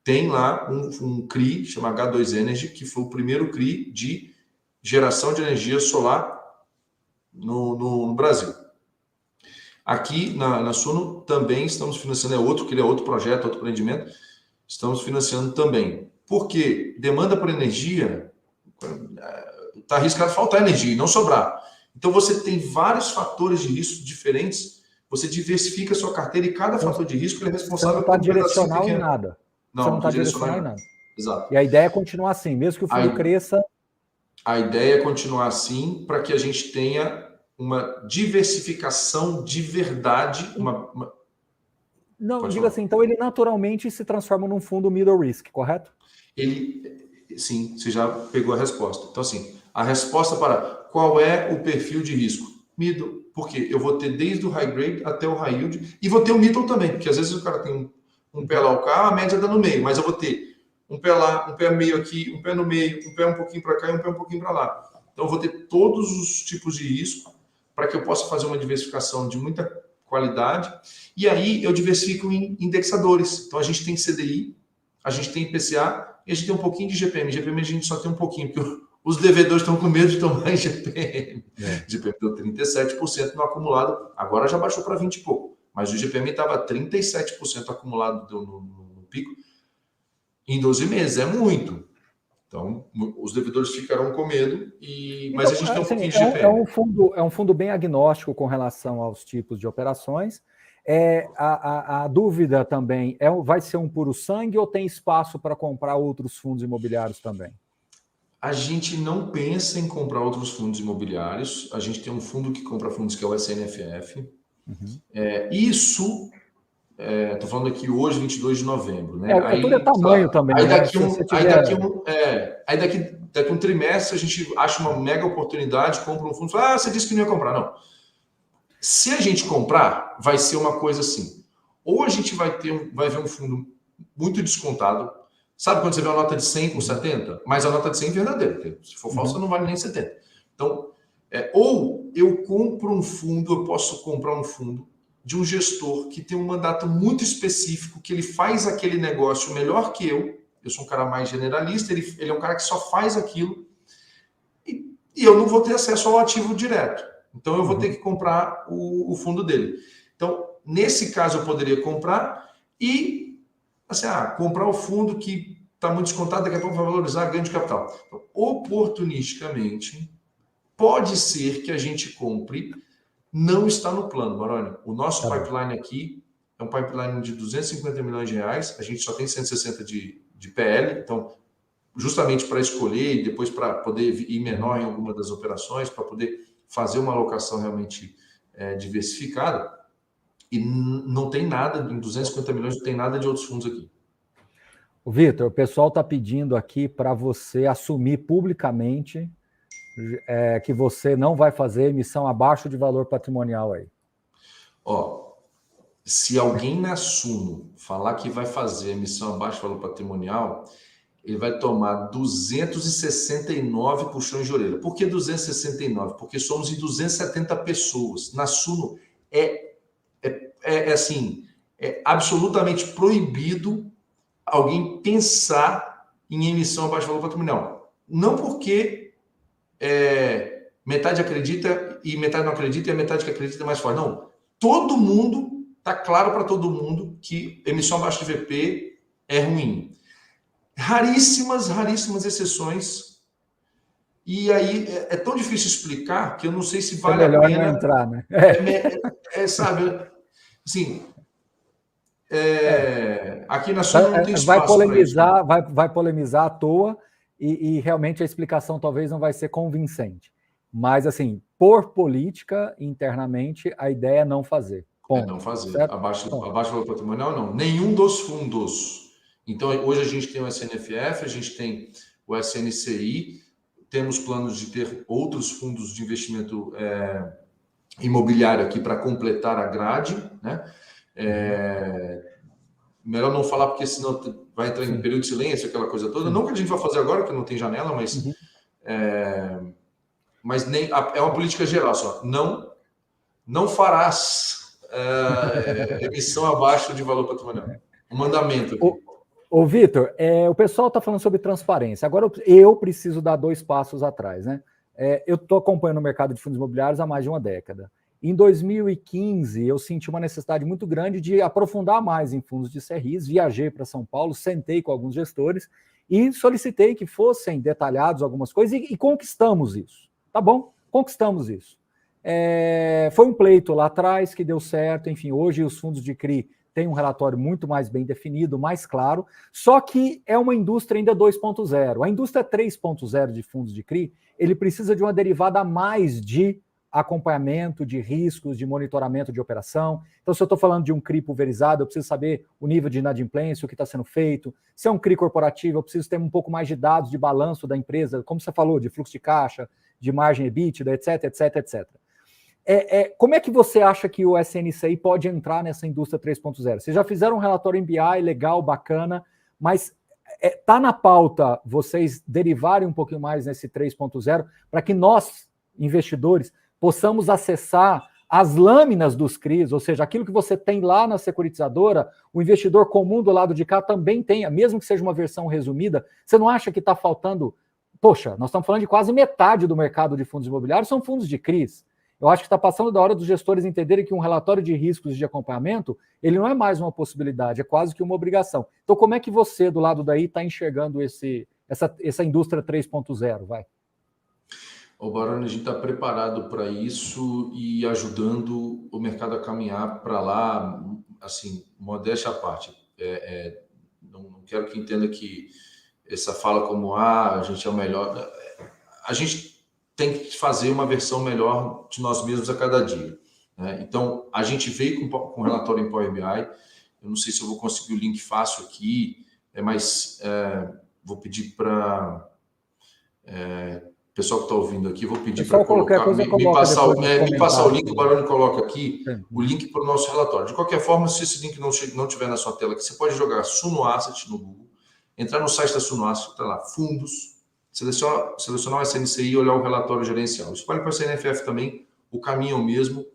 tem lá um CRI, chama H2 Energy, que foi o primeiro CRI de geração de energia solar no Brasil. Aqui na Suno também estamos financiando, é outro projeto, outro empreendimento, estamos financiando também. Por quê? Demanda por energia, está arriscado faltar energia e não sobrar. Então, você tem vários fatores de risco diferentes, você diversifica a sua carteira e cada fator de risco é responsável por um direcional em nada. Não, você não está direcional em nada. Exato. E a ideia é continuar assim, mesmo que o fundo cresça. A ideia é continuar assim para que a gente tenha uma diversificação de verdade. Não, Pode diga falar. assim, então ele naturalmente se transforma num fundo middle risk, correto? Sim, você já pegou a resposta. Então, assim, a resposta para qual é o perfil de risco? Middle. Por quê? Eu vou ter desde o high grade até o high yield e vou ter o middle também, porque às vezes o cara tem um pé lá, o cá, a média dá no meio, mas eu vou ter um pé lá, um pé meio aqui, um pé no meio, um pé um pouquinho para cá e um pé um pouquinho para lá. Então, eu vou ter todos os tipos de risco para que eu possa fazer uma diversificação de muita qualidade. E aí, eu diversifico em indexadores. Então, a gente tem CDI, a gente tem IPCA e a gente tem um pouquinho de GPM. GPM a gente só tem um pouquinho, porque os devedores estão com medo de tomar em GPM. GPM deu 37% no acumulado, agora já baixou para 20 e pouco. Mas o GPM estava 37% acumulado no pico em 12 meses. É muito. Então, os devedores ficaram com medo, mas a gente tem um assim, pouquinho de GPM. É um fundo bem agnóstico com relação aos tipos de operações. A dúvida também vai ser um puro sangue ou tem espaço para comprar outros fundos imobiliários também? A gente não pensa em comprar outros fundos imobiliários. A gente tem um fundo que compra fundos que é o SNFF. Uhum. Isso, estou falando aqui hoje, 22 de novembro, né? Tudo é tamanho também, né? Daqui um trimestre a gente acha uma mega oportunidade, compra um fundo e fala, você disse que não ia comprar. Não. Se a gente comprar, vai ser uma coisa assim. Ou a gente vai ver um fundo muito descontado. Sabe quando você vê uma nota de 100 por 70? Mas a nota de 100 é verdadeira. Se for falsa, não vale nem 70. Então, ou eu compro um fundo, eu posso comprar um fundo de um gestor que tem um mandato muito específico, que ele faz aquele negócio melhor que eu. Eu sou um cara mais generalista, ele é um cara que só faz aquilo. E eu não vou ter acesso ao ativo direto. Então, eu vou ter que comprar o fundo dele. Então, nesse caso, eu poderia comprar e, assim, comprar o fundo que está muito descontado, daqui a pouco vai valorizar ganho de capital. Então, oportunisticamente, pode ser que a gente compre, não está no plano, Maroni. O nosso pipeline aqui é um pipeline de 250 milhões de reais, a gente só tem 160 de PL, então, justamente para escolher e depois para poder ir menor em alguma das operações, para poder fazer uma alocação realmente diversificada. E não tem nada, em 250 milhões, não tem nada de outros fundos aqui. Vitor, o pessoal está pedindo aqui para você assumir publicamente que você não vai fazer emissão abaixo de valor patrimonial aí. Se alguém na Suno falar que vai fazer emissão abaixo de valor patrimonial, ele vai tomar 269 puxões de orelha. Por que 269? Porque somos em 270 pessoas. Na Suno assim, é absolutamente proibido alguém pensar em emissão abaixo de valor patrimonial. Não porque metade acredita e metade não acredita e a metade que acredita é mais forte. Não. Todo mundo, está claro para todo mundo que emissão abaixo de VP é ruim. Raríssimas exceções. E aí é tão difícil explicar que eu não sei se vale a pena. Não entrar, né? Sabe, assim, aqui na Suno não tem espaço para isso. Vai polemizar à toa e realmente a explicação talvez não vai ser convincente. Mas, assim, por política, internamente, a ideia é não fazer. Não fazer. Abaixo do valor patrimonial, não. Nenhum dos fundos. Então, hoje a gente tem o SNFF, a gente tem o SNCI, temos planos de ter outros fundos de investimento imobiliário aqui para completar a grade, né? Melhor não falar, porque senão vai entrar em período de silêncio, aquela coisa toda. Sim. Não que a gente vai fazer agora, porque não tem janela, mas... mas nem é uma política geral só. Não farás emissão abaixo de valor patrimonial. Um mandamento aqui. Ô Vitor, o pessoal está falando sobre transparência. Agora eu preciso dar 2 passos atrás, né? Eu estou acompanhando o mercado de fundos imobiliários há mais de uma década. Em 2015, eu senti uma necessidade muito grande de aprofundar mais em fundos de CRIs, viajei para São Paulo, sentei com alguns gestores e solicitei que fossem detalhados algumas coisas e conquistamos isso. Tá bom? Conquistamos isso. Foi um pleito lá atrás que deu certo, enfim, hoje os fundos de CRI têm um relatório muito mais bem definido, mais claro, só que é uma indústria ainda 2.0. A indústria 3.0 de fundos de CRI, ele precisa de uma derivada a mais de acompanhamento, de riscos, de monitoramento de operação. Então, se eu estou falando de um CRI pulverizado, eu preciso saber o nível de inadimplência, o que está sendo feito. Se é um CRI corporativo, eu preciso ter um pouco mais de dados de balanço da empresa, como você falou, de fluxo de caixa, de margem EBITDA, etc, etc, etc. Como é que você acha que o SNCI pode entrar nessa indústria 3.0? Vocês já fizeram um relatório em BI legal, bacana, mas está na pauta vocês derivarem um pouquinho mais nesse 3.0 para que nós, investidores, possamos acessar as lâminas dos CRIs, ou seja, aquilo que você tem lá na securitizadora, o investidor comum do lado de cá também tenha, mesmo que seja uma versão resumida. Você não acha que está faltando... Poxa, nós estamos falando de quase metade do mercado de fundos imobiliários são fundos de CRIs. Eu acho que está passando da hora dos gestores entenderem que um relatório de riscos de acompanhamento, ele não é mais uma possibilidade, é quase que uma obrigação. Então, como é que você, do lado daí, está enxergando essa indústria 3.0? Vai. O Baroni, a gente está preparado para isso e ajudando o mercado a caminhar para lá, assim, modéstia à parte. Não quero que entenda que essa fala como, a gente é o melhor. A gente tem que fazer uma versão melhor de nós mesmos a cada dia, né? Então, a gente veio com um relatório em Power BI. Eu não sei se eu vou conseguir o link fácil aqui, mas vou pedir para... pessoal que está ouvindo aqui, vou pedir para colocar, me passar o link, o Baroni coloca aqui o link para o nosso relatório. De qualquer forma, se esse link não estiver na sua tela, você pode jogar Suno Asset no Google, entrar no site da Suno Asset, está lá, fundos, selecionar o SNCI e olhar o relatório gerencial. Escolhe para a CNFF também, o caminho é o mesmo.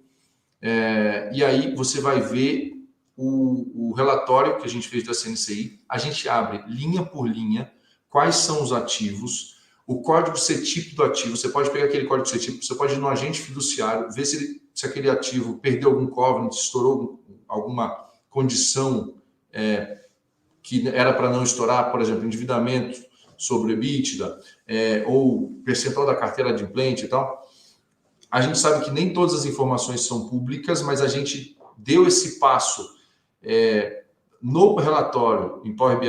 E aí você vai ver o relatório que a gente fez da CNCI. A gente abre linha por linha quais são os ativos, o código CETIP do ativo. Você pode pegar aquele código CETIP, você pode ir no agente fiduciário, ver se aquele ativo perdeu algum covenant, estourou alguma condição que era para não estourar, por exemplo, endividamento sobre EBITDA, ou percentual da carteira adimplente e tal. A gente sabe que nem todas as informações são públicas, mas a gente deu esse passo no relatório em Power BI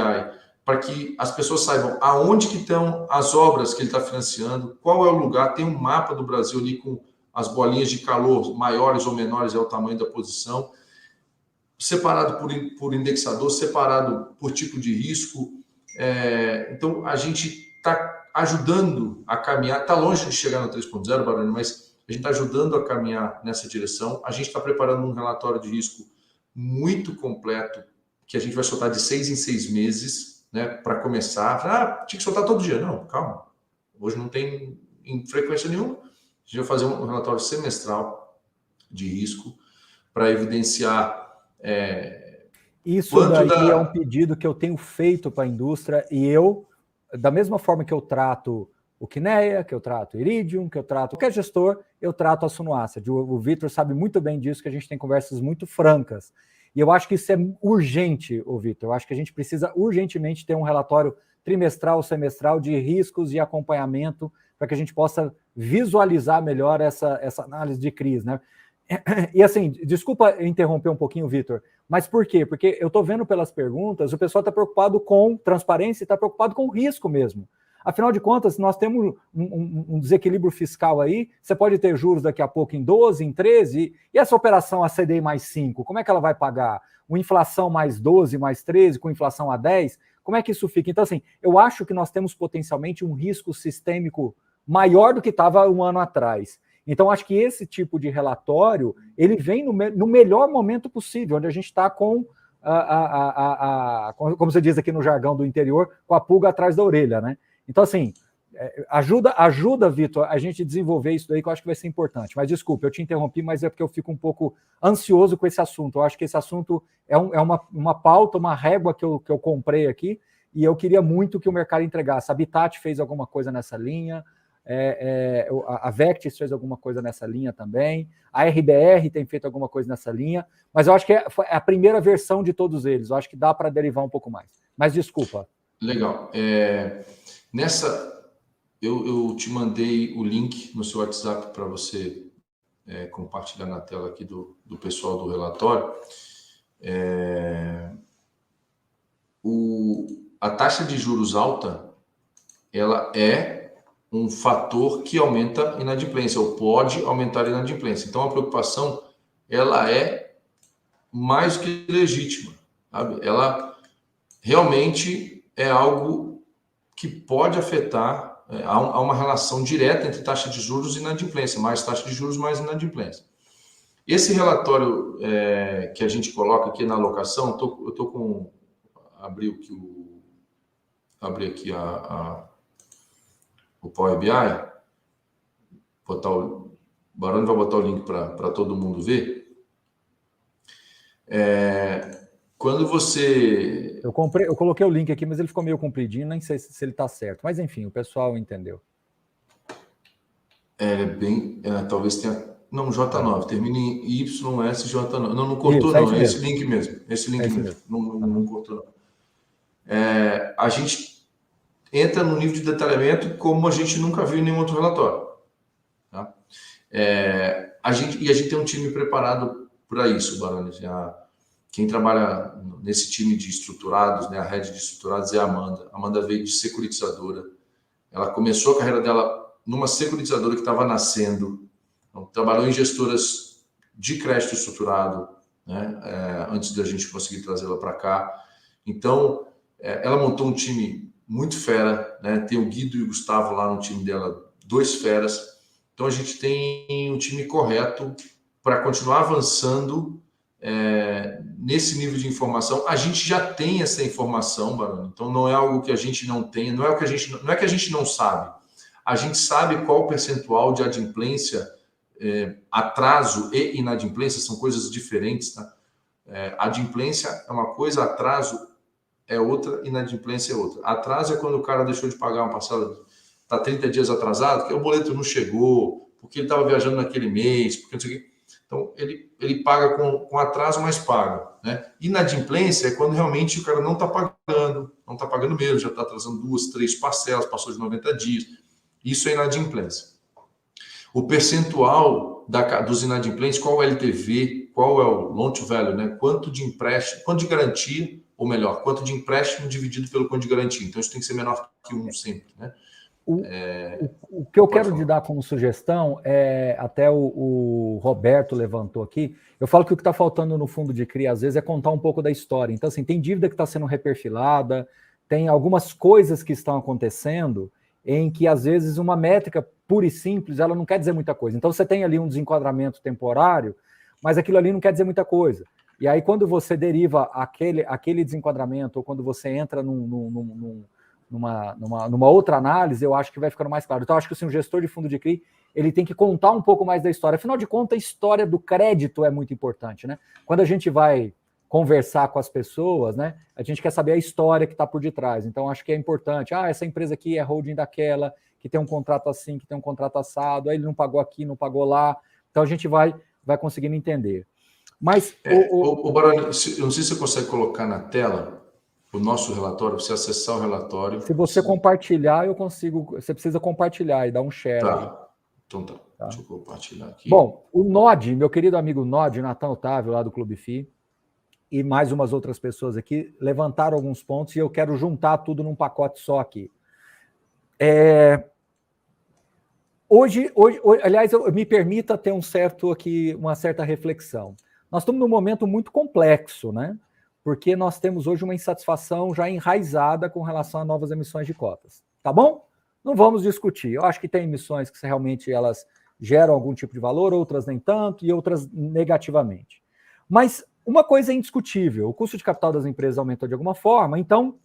para que as pessoas saibam aonde que estão as obras que ele está financiando, qual é o lugar. Tem um mapa do Brasil ali com as bolinhas de calor, maiores ou menores é o tamanho da posição, separado por indexador, separado por tipo de risco. Então, a gente está ajudando a caminhar, está longe de chegar no 3.0, Baroni, mas a gente está ajudando a caminhar nessa direção. A gente está preparando um relatório de risco muito completo, que a gente vai soltar de 6 em 6 meses, né, para começar. Tinha que soltar todo dia. Não, calma. Hoje não tem em frequência nenhuma. A gente vai fazer um relatório semestral de risco para evidenciar isso daí é um pedido que eu tenho feito para a indústria, e eu, da mesma forma que eu trato o Kinea, que eu trato o Iridium, que eu trato qualquer gestor, eu trato a Suno Asset. O Vitor sabe muito bem disso, que a gente tem conversas muito francas. E eu acho que isso é urgente, Vitor. Eu acho que a gente precisa urgentemente ter um relatório trimestral, semestral de riscos e acompanhamento para que a gente possa visualizar melhor essa análise de crise, né? E assim, desculpa interromper um pouquinho, Vitor, mas por quê? Porque eu estou vendo pelas perguntas, o pessoal está preocupado com transparência e está preocupado com risco mesmo. Afinal de contas, nós temos um desequilíbrio fiscal aí, você pode ter juros daqui a pouco em 12, em 13, e essa operação a CDI mais 5, como é que ela vai pagar? Uma inflação mais 12, mais 13, com inflação a 10, como é que isso fica? Então, assim, eu acho que nós temos potencialmente um risco sistêmico maior do que estava um ano atrás. Então, acho que esse tipo de relatório, ele vem no melhor momento possível, onde a gente está com, como você diz aqui no jargão do interior, com a pulga atrás da orelha, né? Então, assim, ajuda, Vitor, a gente desenvolver isso daí, que eu acho que vai ser importante. Mas, desculpa, eu te interrompi, mas é porque eu fico um pouco ansioso com esse assunto. Eu acho que esse assunto é uma pauta, uma régua que eu comprei aqui, e eu queria muito que o mercado entregasse. A Habitat fez alguma coisa nessa linha, a Vectis fez alguma coisa nessa linha também, a RBR tem feito alguma coisa nessa linha, mas eu acho que é a primeira versão de todos eles. Eu acho que dá para derivar um pouco mais. Mas desculpa. Legal. Eu te mandei o link no seu WhatsApp para você compartilhar na tela aqui do pessoal do relatório. A taxa de juros alta, ela é um fator que aumenta a inadimplência, ou pode aumentar a inadimplência. Então, a preocupação, ela é mais do que legítima, sabe? Ela realmente é algo que pode afetar, há uma relação direta entre taxa de juros e inadimplência, mais taxa de juros, mais inadimplência. Esse relatório que a gente coloca aqui na alocação, eu estou com... Abri aqui o Power BI, o Baroni vai botar o link para todo mundo ver. Quando você... Eu coloquei o link aqui, mas ele ficou meio compridinho, nem sei se ele está certo. Mas enfim, o pessoal entendeu. Talvez tenha... Não, J9, termina em YSJ9. Não cortou, isso, não. É esse link mesmo. Esse link mesmo. Não cortou, não. A gente entra no nível de detalhamento como a gente nunca viu em nenhum outro relatório. Tá? A gente tem um time preparado para isso, Baroni. Quem trabalha nesse time de estruturados, né, a rede de estruturados é a Amanda. A Amanda veio de securitizadora. Ela começou a carreira dela numa securitizadora que estava nascendo. Então, trabalhou em gestoras de crédito estruturado, né, antes da gente conseguir trazê-la para cá. Então, ela montou um time muito fera, né? Tem o Guido e o Gustavo lá no time dela, 2 feras. Então, a gente tem um time correto para continuar avançando nesse nível de informação. A gente já tem essa informação, Baroni. Então, não é algo que a gente não tenha, não é que a gente não sabe. A gente sabe qual o percentual de adimplência, atraso e inadimplência são coisas diferentes, tá? Adimplência é uma coisa, atraso é outra, inadimplência é outra. Atraso é quando o cara deixou de pagar uma parcela, está 30 dias atrasado, que o boleto não chegou, porque ele estava viajando naquele mês, porque não sei o quê. Então, ele paga com atraso, mas paga, né? Inadimplência é quando realmente o cara não está pagando mesmo, já está atrasando 2, 3 parcelas, passou de 90 dias. Isso é inadimplência. O percentual dos inadimplentes, qual é o LTV, qual é o loan to value, né? Quanto de empréstimo, quanto de garantia, ou melhor, quanto de empréstimo dividido pelo quanto de garantia. Então, isso tem que ser menor que 1 sempre, né? O que eu quero te dar como sugestão até o Roberto levantou aqui, eu falo que o que está faltando no fundo de CRI, às vezes, é contar um pouco da história. Então, assim, tem dívida que está sendo reperfilada, tem algumas coisas que estão acontecendo em que, às vezes, uma métrica pura e simples, ela não quer dizer muita coisa. Então, você tem ali um desenquadramento temporário, mas aquilo ali não quer dizer muita coisa. E aí, quando você deriva aquele desenquadramento, ou quando você entra numa outra análise, eu acho que vai ficando mais claro. Então, eu acho que assim, o gestor de fundo de CRI, ele tem que contar um pouco mais da história. Afinal de contas, a história do crédito é muito importante, né? Quando a gente vai conversar com as pessoas, né, a gente quer saber a história que está por detrás. Então, acho que é importante. Essa empresa aqui é holding daquela, que tem um contrato assim, que tem um contrato assado, aí ele não pagou aqui, não pagou lá. Então, a gente vai conseguindo entender. Mas... Baroni, eu não sei se você consegue colocar na tela o nosso relatório, você acessar o relatório. Se você compartilhar, eu consigo. Você precisa compartilhar e dar um share. Tá. Aí. Então tá. Deixa eu compartilhar aqui. Bom, o Nod, meu querido amigo Nod, Natan Otávio, lá do Clube FI, e mais umas outras pessoas aqui, levantaram alguns pontos e eu quero juntar tudo num pacote só aqui. Hoje, aliás, me permita ter uma certa reflexão. Nós estamos num momento muito complexo, né? Porque nós temos hoje uma insatisfação já enraizada com relação a novas emissões de cotas. Tá bom? Não vamos discutir. Eu acho que tem emissões que realmente elas geram algum tipo de valor, outras nem tanto, e outras negativamente. Mas uma coisa é indiscutível, o custo de capital das empresas aumentou de alguma forma, então,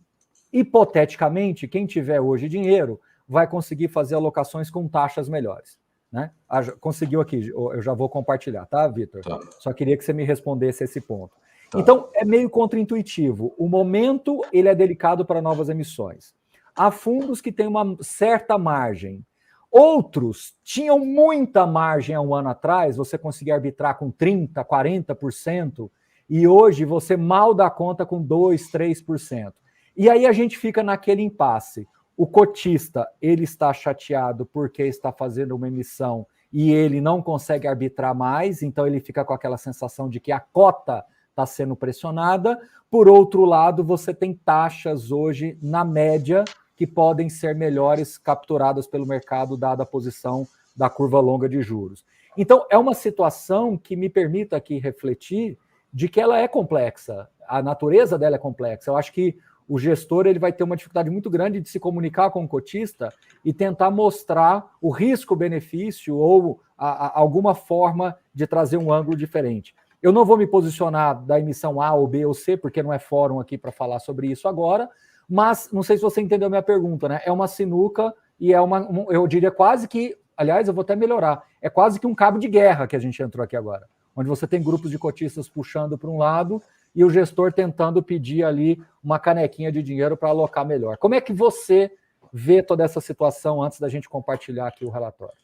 hipoteticamente, quem tiver hoje dinheiro vai conseguir fazer alocações com taxas melhores. Né? Conseguiu aqui, eu já vou compartilhar, tá, Vitor? Tá. Só queria que você me respondesse esse ponto. Tá. Então, é meio contraintuitivo. O momento, ele é delicado para novas emissões. Há fundos que têm uma certa margem. Outros tinham muita margem há um ano atrás, você conseguia arbitrar com 30%, 40%, e hoje você mal dá conta com 2%, 3%. E aí a gente fica naquele impasse. O cotista, ele está chateado porque está fazendo uma emissão e ele não consegue arbitrar mais, então ele fica com aquela sensação de que a cota está sendo pressionada. Por outro lado, você tem taxas hoje, na média, que podem ser melhores capturadas pelo mercado, dada a posição da curva longa de juros. Então, é uma situação que me permite aqui refletir de que ela é complexa, a natureza dela é complexa. Eu acho que o gestor ele vai ter uma dificuldade muito grande de se comunicar com o cotista e tentar mostrar o risco-benefício ou alguma forma de trazer um ângulo diferente. Eu não vou me posicionar da emissão A ou B ou C, porque não é fórum aqui para falar sobre isso agora, mas não sei se você entendeu a minha pergunta, né? É uma sinuca e é eu diria quase que, aliás, eu vou até melhorar, é quase que um cabo de guerra que a gente entrou aqui agora, onde você tem grupos de cotistas puxando para um lado e o gestor tentando pedir ali uma canequinha de dinheiro para alocar melhor. Como é que você vê toda essa situação antes da gente compartilhar aqui o relatório?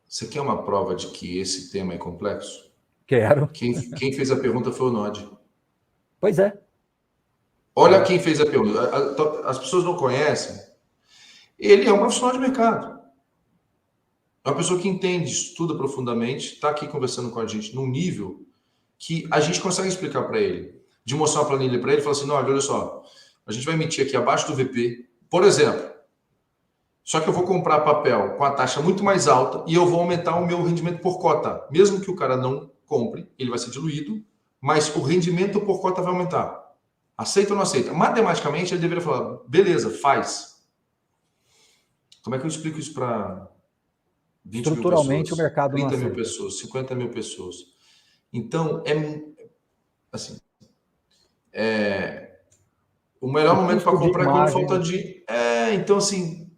Você quer uma prova de que esse tema é complexo? Quero. Quem fez a pergunta foi o Nod. Pois é. Olha quem fez a pergunta. As pessoas não conhecem. Ele é um profissional de mercado. É uma pessoa que entende, estuda profundamente, está aqui conversando com a gente num nível que a gente consegue explicar para ele. De mostrar uma planilha para ele e falar assim, não, olha só, a gente vai emitir aqui abaixo do VP, por exemplo, só que eu vou comprar papel com a taxa muito mais alta e eu vou aumentar o meu rendimento por cota. Mesmo que o cara não compre, ele vai ser diluído, mas o rendimento por cota vai aumentar. Aceita ou não aceita? Matematicamente, ele deveria falar, beleza, faz. Como é que eu explico isso para 20 Estruturalmente, mil pessoas, o mercado 30 não aceita. mil pessoas, 50 mil pessoas? Então, assim, o melhor momento para comprar é quando falta de... então, assim,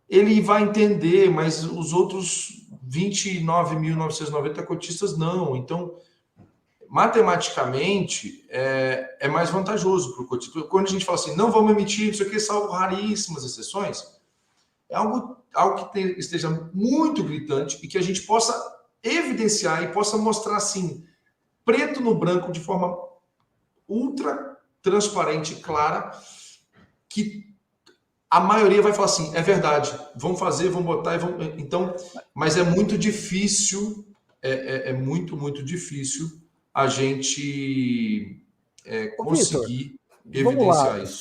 ele vai entender, mas os outros 29.990 cotistas não. Então, matematicamente, é mais vantajoso para o cotista. Quando a gente fala assim, não vamos emitir isso aqui, salvo raríssimas exceções, é algo que esteja muito gritante e que a gente possa evidenciar e possa mostrar assim, preto no branco, de forma ultra transparente e clara, que a maioria vai falar assim, é verdade, vamos fazer, vamos botar, então, mas é muito difícil, muito, muito difícil a gente conseguir evidenciar lá, isso.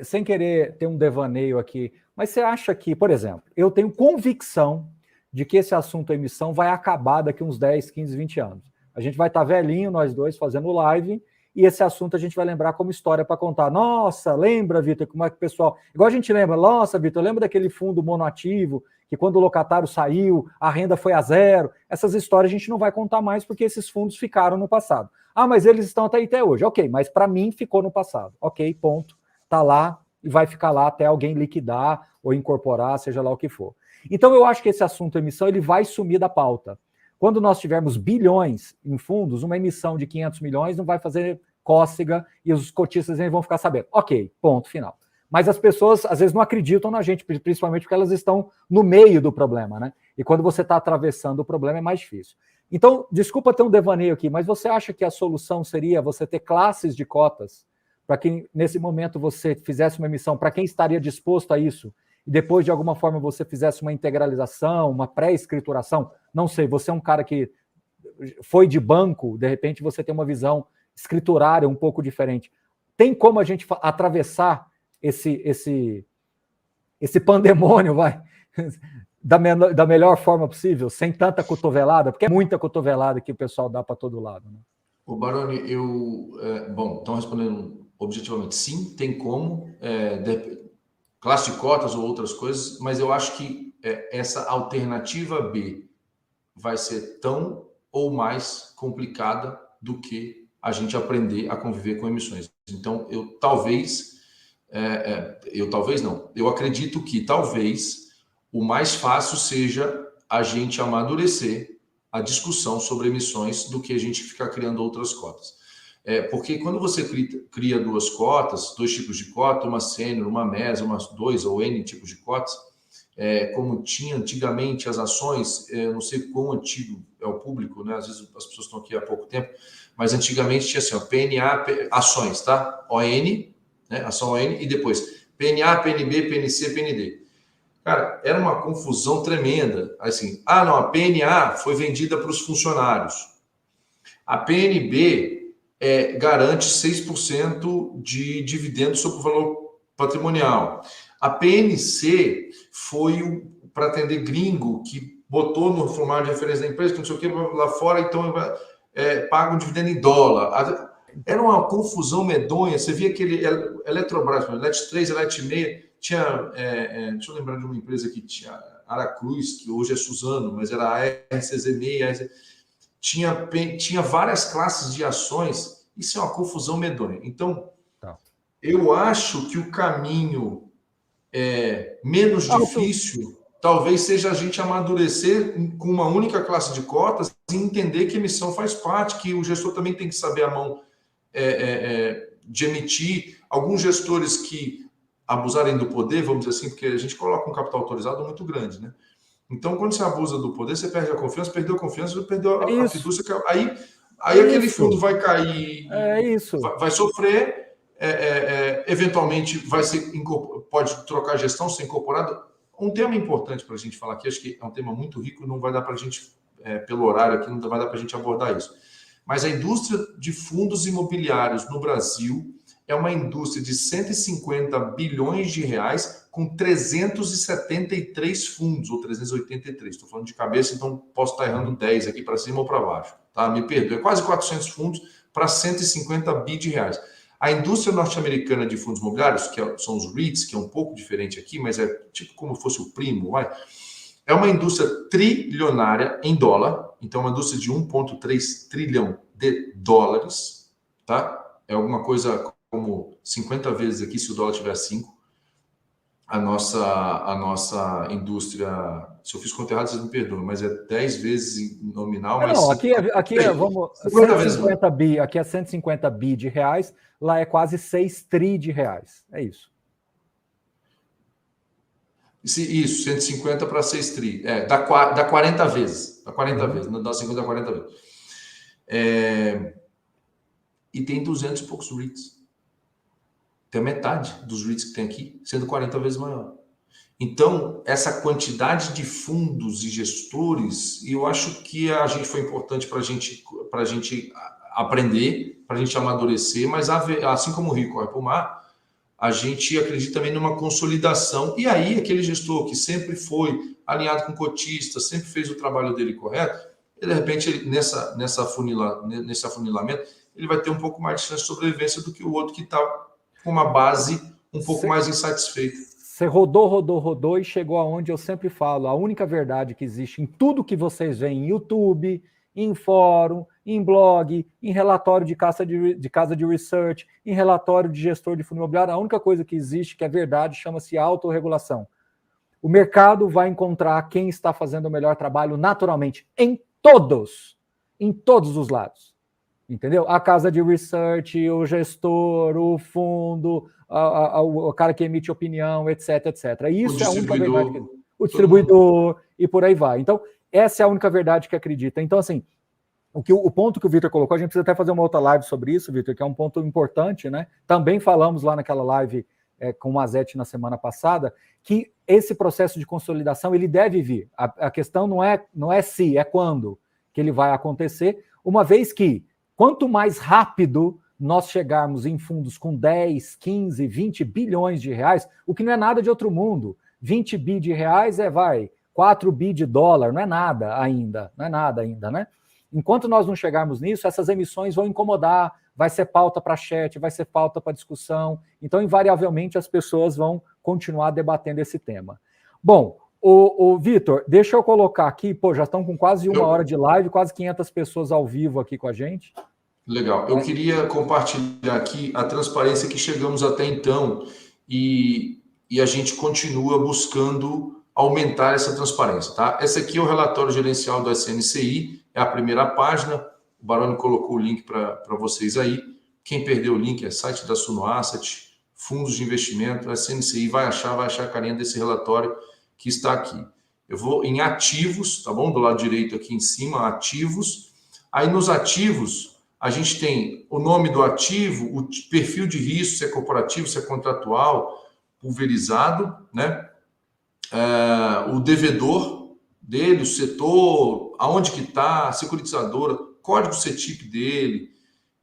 Sem querer ter um devaneio aqui, mas você acha que, por exemplo, eu tenho convicção de que esse assunto emissão vai acabar daqui uns 10, 15, 20 anos. A gente vai estar velhinho, nós dois, fazendo live, e esse assunto a gente vai lembrar como história para contar. Nossa, lembra, Vitor, como é que o pessoal... Igual a gente lembra, nossa, Vitor, lembra daquele fundo monoativo, que quando o locatário saiu, a renda foi a zero? Essas histórias a gente não vai contar mais, porque esses fundos ficaram no passado. Ah, mas eles estão até hoje. Ok, mas para mim ficou no passado. Ok, ponto. Está lá e vai ficar lá até alguém liquidar ou incorporar, seja lá o que for. Então eu acho que esse assunto emissão ele vai sumir da pauta. Quando nós tivermos bilhões em fundos, uma emissão de 500 milhões não vai fazer cócega e os cotistas vão ficar sabendo. Ok, ponto, final. Mas as pessoas, às vezes, não acreditam na gente, principalmente porque elas estão no meio do problema, né? E quando você está atravessando o problema, é mais difícil. Então, desculpa ter um devaneio aqui, mas você acha que a solução seria você ter classes de cotas para que, nesse momento, você fizesse uma emissão, para quem estaria disposto a isso, e depois, de alguma forma, você fizesse uma integralização, uma pré-escrituração? Não sei, você é um cara que foi de banco, de repente você tem uma visão escriturária um pouco diferente. Tem como a gente atravessar esse pandemônio, da melhor forma possível, sem tanta cotovelada, porque é muita cotovelada que o pessoal dá para todo lado, né? O Baroni, bom, então respondendo objetivamente, sim, tem como, classe de cotas ou outras coisas, mas eu acho que essa alternativa B vai ser tão ou mais complicada do que a gente aprender a conviver com emissões. Então, eu acredito que talvez o mais fácil seja a gente amadurecer a discussão sobre emissões do que a gente ficar criando outras cotas. Porque quando você cria duas cotas, dois tipos de cota, uma sênior, uma mesa, umas dois ou N tipos de cotas, como tinha antigamente as ações, eu não sei quão antigo é o público, né? Às vezes as pessoas estão aqui há pouco tempo, mas antigamente tinha assim, ó, PNA, ações, tá? ON, né? Ação ON, e depois PNA, PNB, PNC, PND. Cara, era uma confusão tremenda. Assim, não, a PNA foi vendida para os funcionários. A PNB garante 6% de dividendos sobre o valor patrimonial. A PNC foi para atender gringo que botou no formulário de referência da empresa, que não sei o que, lá fora, então paga um dividendo em dólar. Era uma confusão medonha. Você via aquele Eletrobras, Elet 3, Elet 6, tinha, deixa eu lembrar de uma empresa que tinha Aracruz, que hoje é Suzano, mas era a RCZ6, tinha várias classes de ações. Isso é uma confusão medonha. Então, eu acho que o caminho menos difícil talvez seja a gente amadurecer com uma única classe de cotas e entender que emissão faz parte, que o gestor também tem que saber a mão de emitir. Alguns gestores que abusarem do poder, vamos dizer assim, porque a gente coloca um capital autorizado muito grande, né? Então, quando você abusa do poder, você perde a confiança, perdeu a confiança, perdeu a fidúcia. Aí aquele fundo vai cair, vai sofrer, eventualmente pode trocar a gestão, ser incorporado. Um tema importante para a gente falar aqui, acho que é um tema muito rico, não vai dar para a gente, pelo horário aqui, não vai dar para a gente abordar isso. Mas a indústria de fundos imobiliários no Brasil é uma indústria de 150 bilhões de reais com 373 fundos, ou 383. Estou falando de cabeça, então posso estar errando 10 aqui para cima ou para baixo. Tá? Me perdoe. É quase 400 fundos para 150 bi de reais. A indústria norte-americana de fundos imobiliários, que são os REITs, que é um pouco diferente aqui, mas é tipo como fosse o primo, é uma indústria trilionária em dólar, então uma indústria de 1,3 trilhão de dólares, tá? É alguma coisa como 50 vezes aqui, se o dólar tiver 5. A nossa indústria, se eu fiz conta errada, vocês me perdoem, mas é 10 vezes nominal. Mas não, aqui vamos, 150 bi, aqui é 150 bi de reais, lá é quase 6 tri de reais. É isso. Isso, 150 para 6 tri. Dá 40 vezes. Dá 40 vezes, não dá 50 a 40 vezes. E tem 200 e poucos REITs. Tem a metade dos REITs que tem aqui, sendo 40 vezes maior. Então, essa quantidade de fundos e gestores, eu acho que a gente foi importante para a gente aprender, para a gente amadurecer, mas assim como o Rico vai Pomar, a gente acredita também numa consolidação. E aí, aquele gestor que sempre foi alinhado com cotista, sempre fez o trabalho dele correto, de repente, nesse afunilamento, ele vai ter um pouco mais de chance de sobrevivência do que o outro que está com uma base um pouco mais insatisfeita. Você rodou e chegou aonde eu sempre falo, a única verdade que existe em tudo que vocês veem em YouTube, em fórum, em blog, em relatório de casa de research, em relatório de gestor de fundo imobiliário, a única coisa que existe que é verdade chama-se autorregulação. O mercado vai encontrar quem está fazendo o melhor trabalho naturalmente, em todos os lados. Entendeu? A casa de research, o gestor, o fundo, o cara que emite opinião, etc, etc. Isso é a única verdade. O distribuidor e por aí vai. Então, essa é a única verdade que acredita. Então, assim, o ponto que o Vitor colocou, a gente precisa até fazer uma outra live sobre isso, Vitor, que é um ponto importante, né? Também falamos lá naquela live com o Mazetti na semana passada, que esse processo de consolidação, ele deve vir. A questão não é se, é quando que ele vai acontecer, uma vez que quanto mais rápido nós chegarmos em fundos com 10, 15, 20 bilhões de reais, o que não é nada de outro mundo. 20 bi de reais 4 bi de dólar, não é nada ainda, né? Enquanto nós não chegarmos nisso, essas emissões vão incomodar, vai ser pauta para chat, vai ser pauta para discussão, então invariavelmente as pessoas vão continuar debatendo esse tema. Bom, o Vitor, deixa eu colocar aqui, já estão com quase uma hora de live, quase 500 pessoas ao vivo aqui com a gente. Legal. Eu queria compartilhar aqui a transparência que chegamos até então e a gente continua buscando aumentar essa transparência, tá? Esse aqui é o relatório gerencial do SNCI, é a primeira página, o Baroni colocou o link para vocês aí. Quem perdeu o link é site da Suno Asset, fundos de investimento, SNCI, vai achar a carinha desse relatório que está aqui. Eu vou em ativos, tá bom? Do lado direito aqui em cima, ativos. Aí nos ativos, a gente tem o nome do ativo, o perfil de risco, se é corporativo, se é contratual, pulverizado, né? O devedor dele, o setor, aonde que está, a securitizadora, código CETIP dele,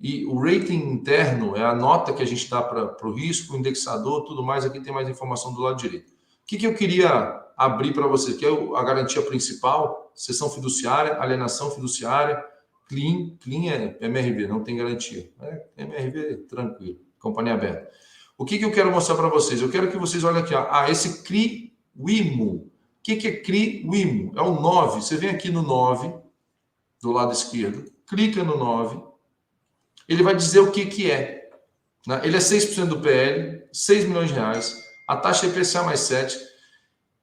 E o rating interno é a nota que a gente dá para o risco, o indexador, tudo mais. Aqui tem mais informação do lado direito. O que eu queria abrir para você? Que é a garantia principal, cessão fiduciária, alienação fiduciária, clean é MRV, não tem garantia. MRV, tranquilo, companhia aberta. O que eu quero mostrar para vocês? Eu quero que vocês olhem aqui, esse CRI WIMO. O que é CRI WIMO? É o 9. Você vem aqui no 9, do lado esquerdo, clica no 9, ele vai dizer o que é. Né? Ele é 6% do PL, 6 milhões de reais, a taxa é IPCA mais 7.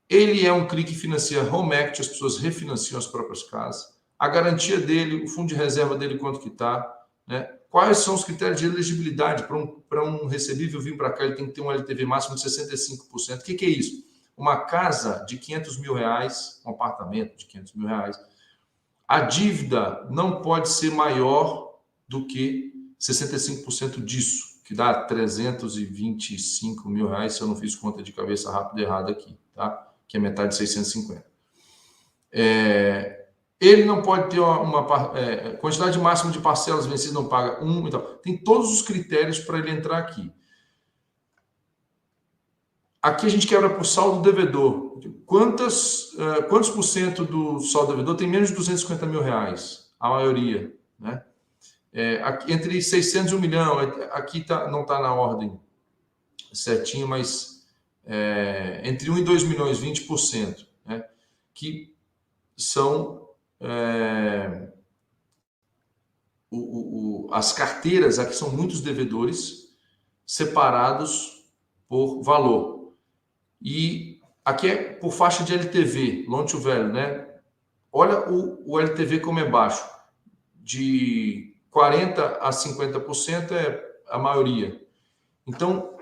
Ele é um CRI que financia home equity, as pessoas refinanciam as próprias casas. A garantia dele, o fundo de reserva dele, quanto que está. Né? Quais são os critérios de elegibilidade para um recebível vir para cá? Ele tem que ter um LTV máximo de 65%. O que é isso? Uma casa de 500 mil reais, um apartamento de 500 mil reais, a dívida não pode ser maior do que 65% disso, que dá 325 mil reais, se eu não fiz conta de cabeça rápida errada aqui, tá? Que é metade de 650. Ele não pode ter uma quantidade máxima de parcelas vencidas, não paga um e tal. Tem todos os critérios para ele entrar aqui. Aqui a gente quebra por saldo devedor. Quantos por cento do saldo devedor tem menos de 250 mil reais? A maioria, né? Entre 600 e 1 milhão, aqui não está na ordem certinho, mas entre 1 e 2 milhões, 20%, né? Que são as carteiras, aqui são muitos devedores separados por valor. E aqui é por faixa de LTV, loan to value, né? Olha o LTV como é baixo. De 40% a 50% é a maioria. Então,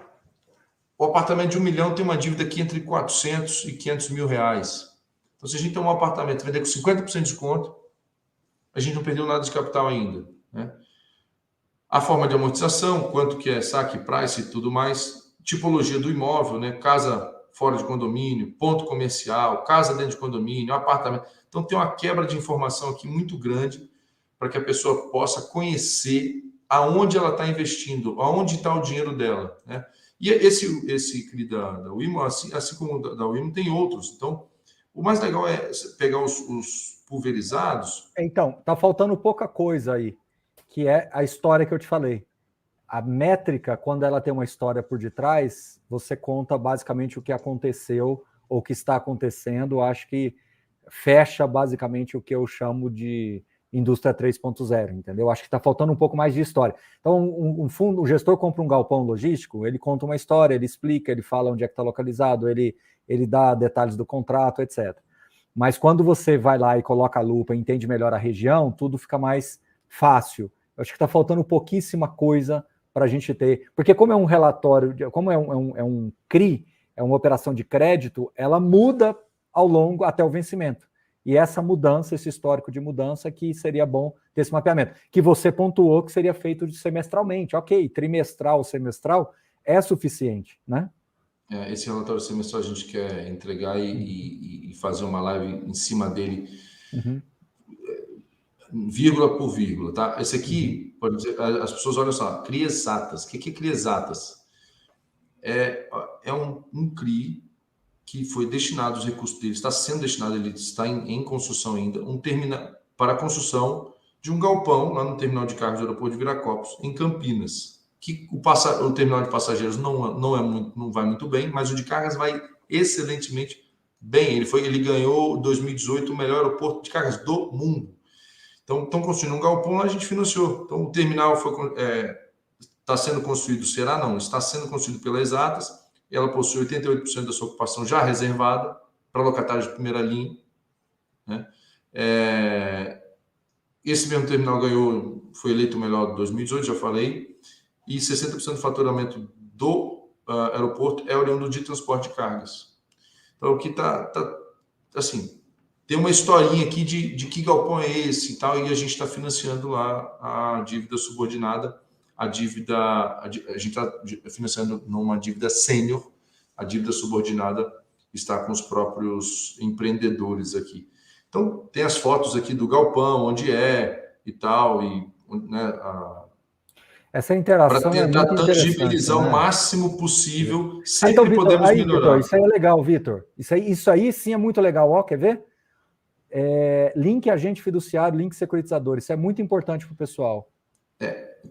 o apartamento de 1 milhão tem uma dívida aqui entre 400 e 500 mil reais. Então, se a gente tem um apartamento vender com 50% de desconto, a gente não perdeu nada de capital ainda, né? A forma de amortização, quanto que é saque, price e tudo mais, tipologia do imóvel, né? Casa fora de condomínio, ponto comercial, casa dentro de condomínio, apartamento. Então, tem uma quebra de informação aqui muito grande para que a pessoa possa conhecer aonde ela está investindo, aonde está o dinheiro dela, né? E esse CRI da WIMO, assim como o da WIMO, tem outros. Então, o mais legal é pegar os pulverizados. Então, tá faltando pouca coisa aí, que é a história que eu te falei. A métrica, quando ela tem uma história por detrás, você conta basicamente o que aconteceu ou o que está acontecendo. Acho que fecha basicamente o que eu chamo de indústria 3.0, entendeu? Acho que está faltando um pouco mais de história. Então, o gestor compra um galpão logístico, ele conta uma história, ele explica, ele fala onde é que está localizado, ele dá detalhes do contrato, etc. Mas quando você vai lá e coloca a lupa e entende melhor a região, tudo fica mais fácil. Eu acho que está faltando pouquíssima coisa para a gente ter, porque como é um relatório, como é um CRI, é uma operação de crédito, ela muda ao longo até o vencimento. E essa mudança, esse histórico de mudança, que seria bom ter esse mapeamento, que você pontuou que seria feito semestralmente. Ok, trimestral, semestral é suficiente, né? Esse relatório semestral a gente quer entregar e fazer uma live em cima dele, vírgula por vírgula, tá? Esse aqui, pode dizer, as pessoas olham só, CRI exatas. O que é CRI exatas? É um CRI que foi destinado, os recursos dele, está sendo destinado, ele está em construção ainda, para a construção de um galpão lá no terminal de cargas do aeroporto de Viracopos, em Campinas. Que o terminal de passageiros não vai muito bem, mas o de cargas vai excelentemente bem. Ele ganhou em 2018 o melhor aeroporto de cargas do mundo. Então, estão construindo um galpão lá, a gente financiou. Então, o terminal está sendo construído, está sendo construído pela Exatas. Ela possui 88% da sua ocupação já reservada para locatários de primeira linha, né? Esse mesmo terminal foi eleito o melhor de 2018, já falei, e 60% do faturamento do aeroporto é oriundo de transporte de cargas. Então, o que está assim, tem uma historinha aqui de que galpão é esse e tal, e a gente está financiando lá a dívida subordinada. A gente está financiando numa dívida sênior, a dívida subordinada está com os próprios empreendedores aqui. Então, tem as fotos aqui do galpão, onde é e tal, e né, Essa para interação é tentar muito interessante, tangibilizar o né? máximo possível. Então, Sempre Vitor, podemos Vitor, melhorar. isso aí é legal, Vitor. Isso aí sim é muito legal. Ó, quer ver? Link agente fiduciário, link securitizador. Isso é muito importante para o pessoal.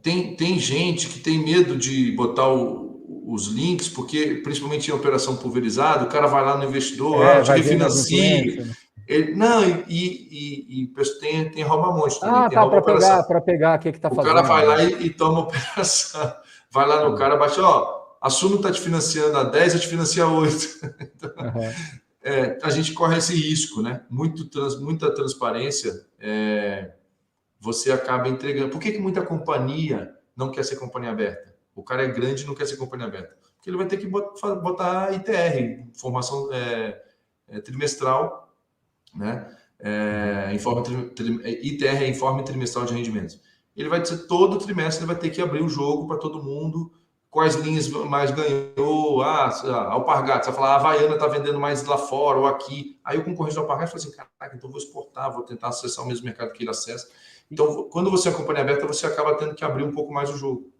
Tem gente que tem medo de botar os links, porque, principalmente em operação pulverizada, o cara vai lá no investidor, eu te Vai ver nas refinancio. influências, né? Não, e tem rouba-monte também, tem Tá, rouba-operação. para pegar o que está O cara fazendo. vai lá e toma a operação. Vai lá no cara, bate, a Suno está te financiando a 10, eu te financio a 8. Então, a gente corre esse risco, né? Muita transparência, você acaba entregando. Por que muita companhia não quer ser companhia aberta? O cara é grande e não quer ser companhia aberta. Porque ele vai ter que botar ITR, informação trimestral, né? ITR é informe trimestral de rendimentos. Ele vai dizer, todo trimestre ele vai ter que abrir o jogo para todo mundo, quais linhas mais ganhou, Alpargatas, vai falar, a Havaiana está vendendo mais lá fora ou aqui. Aí o concorrente do Alpargatas fala assim, caraca, então vou exportar, vou tentar acessar o mesmo mercado que ele acessa. Então, quando você é companhia aberta, você acaba tendo que abrir um pouco mais o jogo.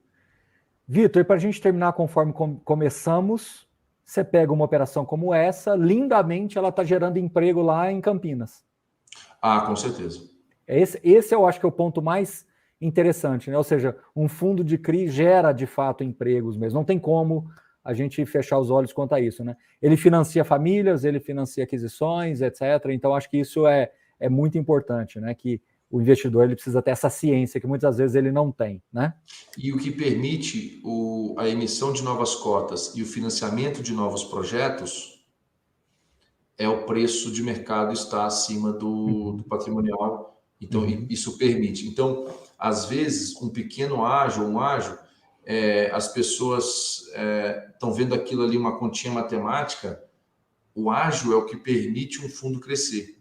Vitor, e para a gente terminar conforme começamos, você pega uma operação como essa, lindamente ela está gerando emprego lá em Campinas. Com certeza. Esse eu acho que é o ponto mais interessante, né? Ou seja, um fundo de CRI gera de fato empregos mesmo. Não tem como a gente fechar os olhos quanto a isso, né? Ele financia famílias, ele financia aquisições, etc. Então, acho que isso é muito importante, né? Que o investidor ele precisa ter essa ciência que muitas vezes ele não tem, né? E o que permite a emissão de novas cotas e o financiamento de novos projetos é o preço de mercado estar acima do patrimonial. Então, isso permite. Então, às vezes, um pequeno ágio, as pessoas estão vendo aquilo ali, uma continha matemática. O ágio é o que permite um fundo crescer.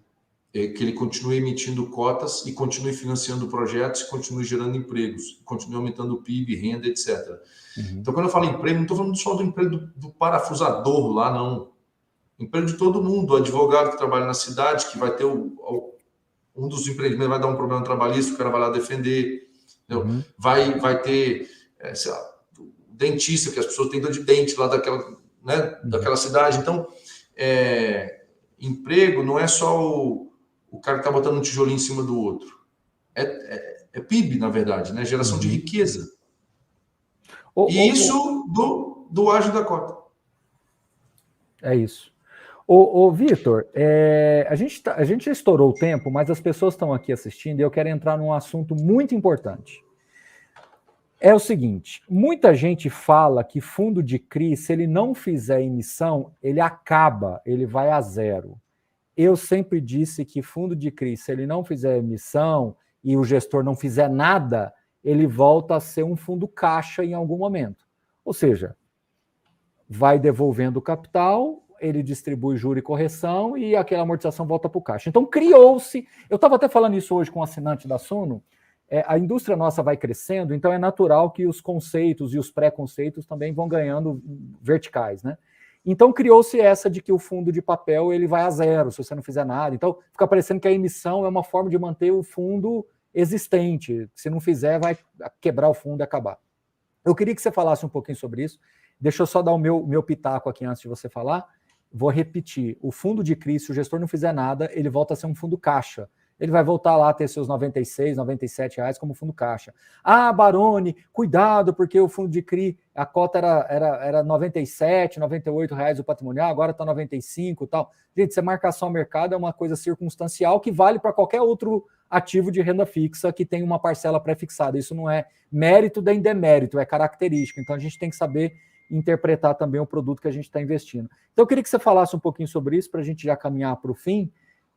Que ele continue emitindo cotas e continue financiando projetos, continue gerando empregos, continue aumentando o PIB, renda, etc. Então, quando eu falo emprego, não estou falando só do emprego do parafusador lá, não. Emprego de todo mundo, o advogado que trabalha na cidade, que vai ter um dos empreendimentos, vai dar um problema trabalhista, o cara vai lá defender. Vai ter, sei lá, dentista, que as pessoas têm dor de dente lá daquela cidade. Então, emprego não é só o cara que está botando um tijolinho em cima do outro. É PIB, na verdade, né? Geração de riqueza. E isso do ágio da cota. É isso. Vitor, a gente já estourou o tempo, mas as pessoas estão aqui assistindo e eu quero entrar num assunto muito importante. É o seguinte, muita gente fala que fundo de CRI, se ele não fizer emissão, ele acaba, ele vai a zero. Eu sempre disse que fundo de CRI, se ele não fizer emissão e o gestor não fizer nada, ele volta a ser um fundo caixa em algum momento. Ou seja, vai devolvendo o capital, ele distribui juro e correção e aquela amortização volta para o caixa. Então criou-se, eu estava até falando isso hoje com um assinante da Suno, a indústria nossa vai crescendo, então é natural que os conceitos e os pré-conceitos também vão ganhando verticais, né? Então criou-se essa de que o fundo de papel ele vai a zero se você não fizer nada. Então fica parecendo que a emissão é uma forma de manter o fundo existente. Se não fizer, vai quebrar o fundo e acabar. Eu queria que você falasse um pouquinho sobre isso. Deixa eu só dar o meu pitaco aqui antes de você falar. Vou repetir. O fundo de CRI, se o gestor não fizer nada, ele volta a ser um fundo caixa. Ele vai voltar lá a ter seus 96, 97 reais como fundo caixa. Baroni, cuidado, porque o fundo de CRI, a cota era 97, 98 reais o patrimonial, agora está 95 e tal. Gente, essa marcação ao mercado é uma coisa circunstancial que vale para qualquer outro ativo de renda fixa que tem uma parcela pré-fixada. Isso não é mérito nem demérito, é característica. Então a gente tem que saber interpretar também o produto que a gente está investindo. Então eu queria que você falasse um pouquinho sobre isso para a gente já caminhar para o fim,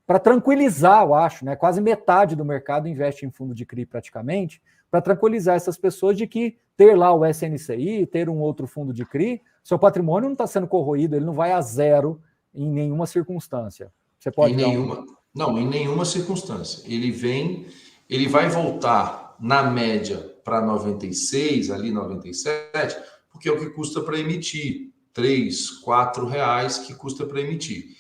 para tranquilizar, eu acho, né? Quase metade do mercado investe em fundo de CRI praticamente, para tranquilizar essas pessoas de que ter lá o SNCI, ter um outro fundo de CRI, seu patrimônio não está sendo corroído, ele não vai a zero em nenhuma circunstância. Você pode Não, em nenhuma circunstância. Ele vai voltar na média para 96, ali 97, porque é o que custa para emitir. 3, 4 reais que custa para emitir.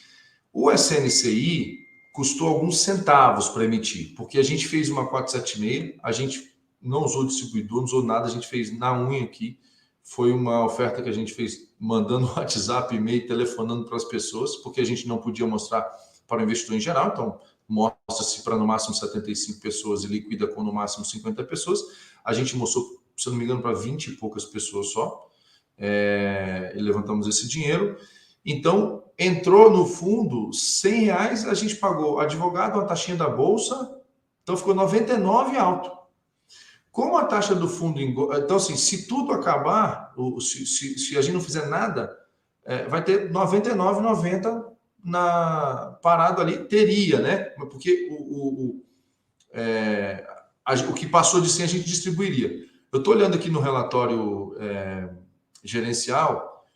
O SNCI custou alguns centavos para emitir, porque a gente fez uma 476, a gente não usou distribuidor, não usou nada, a gente fez na unha aqui. Foi uma oferta que a gente fez mandando WhatsApp, e-mail, telefonando para as pessoas, porque a gente não podia mostrar para o investidor em geral, então mostra-se para no máximo 75 pessoas e liquida com no máximo 50 pessoas. A gente mostrou, se eu não me engano, para 20 e poucas pessoas só, e levantamos esse dinheiro. Então, entrou no fundo R$100, a gente pagou advogado, a taxinha da bolsa, então ficou 99 alto. Como a taxa do fundo... Então, assim, se tudo acabar, se a gente não fizer nada, vai ter 99,90 parado ali, teria, né? Porque o que passou de 100 a gente distribuiria. Eu estou olhando aqui no relatório gerencial,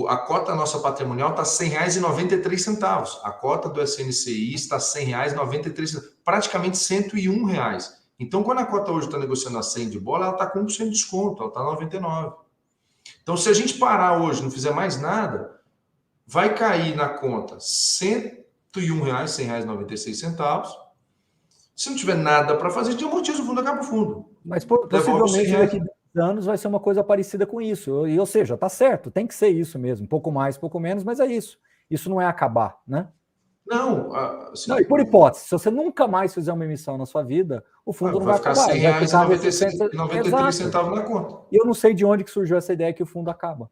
a cota nossa patrimonial está R$100,93. A cota do SNCI está R$100,93, praticamente R$101. Então, quando a cota hoje está negociando a 100 de bola, ela está com 1% de desconto, ela está 99. Então, se a gente parar hoje, não fizer mais nada, vai cair na conta R$101, R$100,96. Se não tiver nada para fazer, a gente amortiza o fundo, acaba o fundo. Mas possivelmente daqui a 10 anos vai ser uma coisa parecida com isso. Ou seja, tá certo, tem que ser isso mesmo. Pouco mais, pouco menos, mas é isso. Isso não é acabar, né? Não, assim, não, e por hipótese, se você nunca mais fizer uma emissão na sua vida, o fundo não vai ficar acabar. R$100,93 na conta. E eu não sei de onde que surgiu essa ideia que o fundo acaba.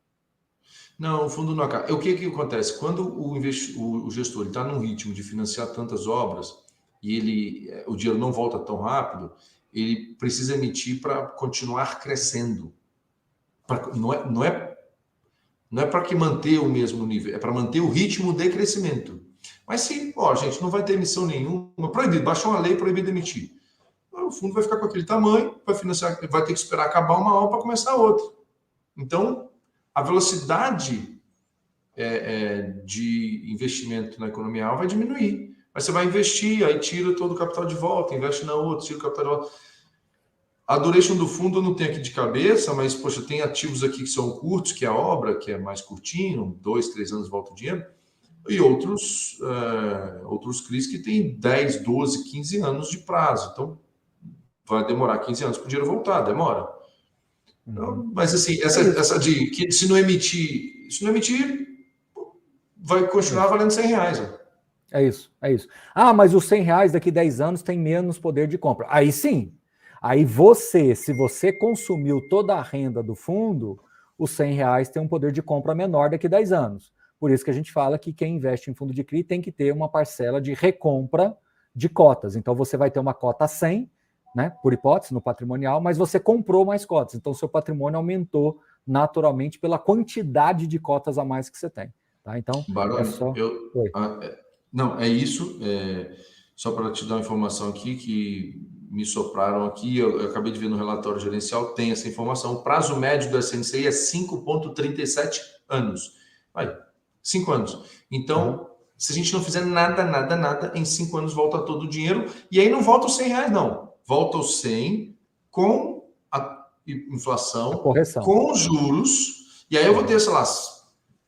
Não, o fundo não acaba. O que acontece? Quando o gestor está num ritmo de financiar tantas obras e o dinheiro não volta tão rápido, ele precisa emitir para continuar crescendo. Não é para que manter o mesmo nível, é para manter o ritmo de crescimento. Mas se, gente, não vai ter emissão nenhuma, proibido, baixou uma lei proibido emitir. O fundo vai ficar com aquele tamanho, vai financiar, vai ter que esperar acabar uma obra para começar outra. Então, a velocidade de investimento na economia real vai diminuir. Mas você vai investir, aí tira todo o capital de volta, investe na outra, tira o capital de volta. A duration do fundo eu não tenho aqui de cabeça, mas, poxa, tem ativos aqui que são curtos, que é a obra, que é mais curtinho, 2, 3 anos volta o dinheiro, e outros CRIs que têm 10, 12, 15 anos de prazo. Então, vai demorar 15 anos para o dinheiro voltar, demora. Então, mas, assim, essa de que se não emitir, vai continuar valendo R$100. Ó. É isso. Mas os R$100 daqui a 10 anos tem menos poder de compra. Aí sim. Aí se você consumiu toda a renda do fundo, os R$100 tem um poder de compra menor daqui a 10 anos. Por isso que a gente fala que quem investe em fundo de CRI tem que ter uma parcela de recompra de cotas. Então você vai ter uma cota 100, né, por hipótese, no patrimonial, mas você comprou mais cotas. Então seu patrimônio aumentou naturalmente pela quantidade de cotas a mais que você tem. Tá? Então, Baroni, não, é isso. Só para te dar uma informação aqui que me sopraram aqui, eu acabei de ver no relatório gerencial, tem essa informação. O prazo médio do SNCI é 5,37 anos. 5 anos. Então, se a gente não fizer nada, em 5 anos volta todo o dinheiro. E aí não volta os R$100, não. Volta os 100 com a inflação, com os juros. E aí eu vou ter, sei lá,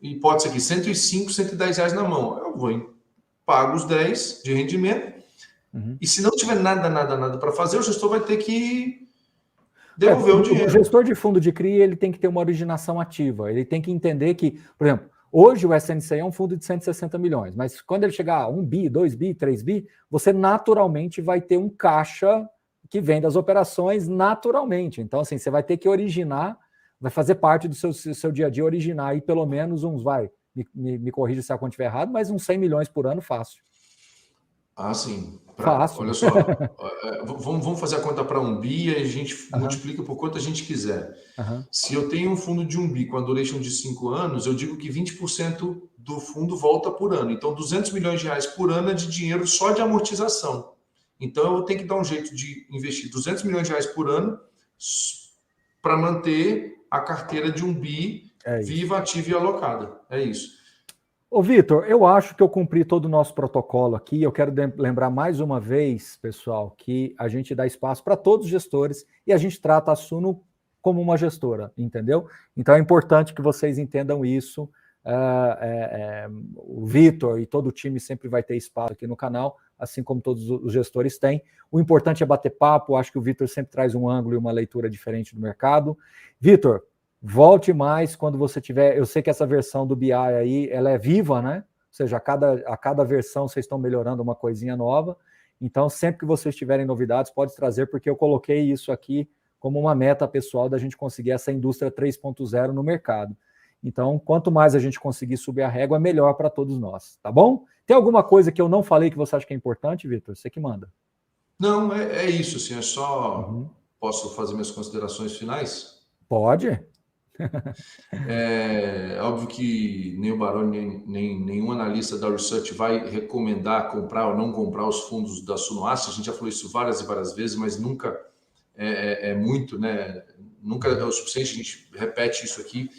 hipótese aqui, 105, R$110 na mão. Eu vou pago os 10 de rendimento. E se não tiver nada para fazer, o gestor vai ter que devolver o dinheiro. O gestor de fundo de CRI, ele tem que ter uma originação ativa. Ele tem que entender que, por exemplo, hoje o SNCI é um fundo de 160 milhões, mas quando ele chegar a 1 bi, 2 bi, 3 bi, você naturalmente vai ter um caixa que vem das operações naturalmente. Então, assim, você vai ter que originar, vai fazer parte do seu dia a dia, originar aí pelo menos me corrija se a conta estiver errado, mas uns 100 milhões por ano fácil. Sim. Fácil. Olha só, vamos fazer a conta para 1 bi e a gente multiplica por quanto a gente quiser. Se eu tenho um fundo de 1 bi com a duration de 5 anos, eu digo que 20% do fundo volta por ano. Então, R$200 milhões por ano é de dinheiro só de amortização. Então, eu tenho que dar um jeito de investir R$200 milhões por ano para manter a carteira de 1 bi viva, ativa e alocada. É isso. Ô, Vitor, eu acho que eu cumpri todo o nosso protocolo aqui. Eu quero lembrar mais uma vez, pessoal, que a gente dá espaço para todos os gestores e a gente trata a Suno como uma gestora, entendeu? Então é importante que vocês entendam isso. O Vitor e todo o time sempre vai ter espaço aqui no canal assim como todos os gestores têm. O importante é bater papo, acho que o Vitor sempre traz um ângulo e uma leitura diferente do mercado. Vitor, volte mais quando você tiver... Eu sei que essa versão do BI aí, ela é viva, né? Ou seja, a cada versão vocês estão melhorando uma coisinha nova. Então, sempre que vocês tiverem novidades, pode trazer, porque eu coloquei isso aqui como uma meta pessoal da gente conseguir essa indústria 3.0 no mercado. Então, quanto mais a gente conseguir subir a régua, melhor para todos nós, tá bom? Tem alguma coisa que eu não falei que você acha que é importante, Vitor? Você que manda. Não, é isso, assim, é só... Posso fazer minhas considerações finais? Pode. É óbvio que nem o Baroni, nem nenhum analista da Research vai recomendar comprar ou não comprar os fundos da Sunoassa. A gente já falou isso várias e várias vezes, mas nunca é muito, né? Nunca é o suficiente, a gente repete isso aqui.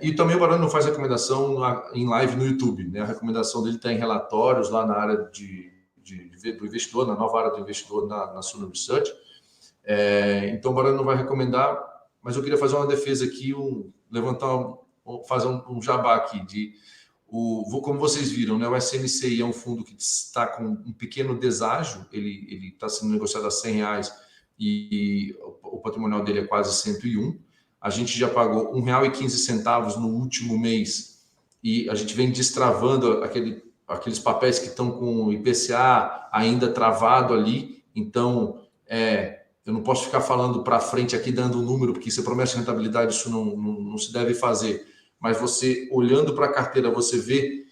E também o Baroni não faz recomendação em live no YouTube, né? A recomendação dele está em relatórios lá na área do investidor, na nova área do investidor na Suno Research. Então o Baroni não vai recomendar, mas eu queria fazer uma defesa aqui, fazer um jabá aqui. Como vocês viram, né, o SMCI é um fundo que está com um pequeno deságio, ele está sendo negociado a R$100 e o patrimonial dele é quase 101. A gente já pagou R$1,15 no último mês e a gente vem destravando aqueles papéis que estão com o IPCA ainda travado ali. Então, eu não posso ficar falando para frente aqui, dando um número, porque isso é promessa de rentabilidade, isso não se deve fazer. Mas você, olhando para a carteira, você vê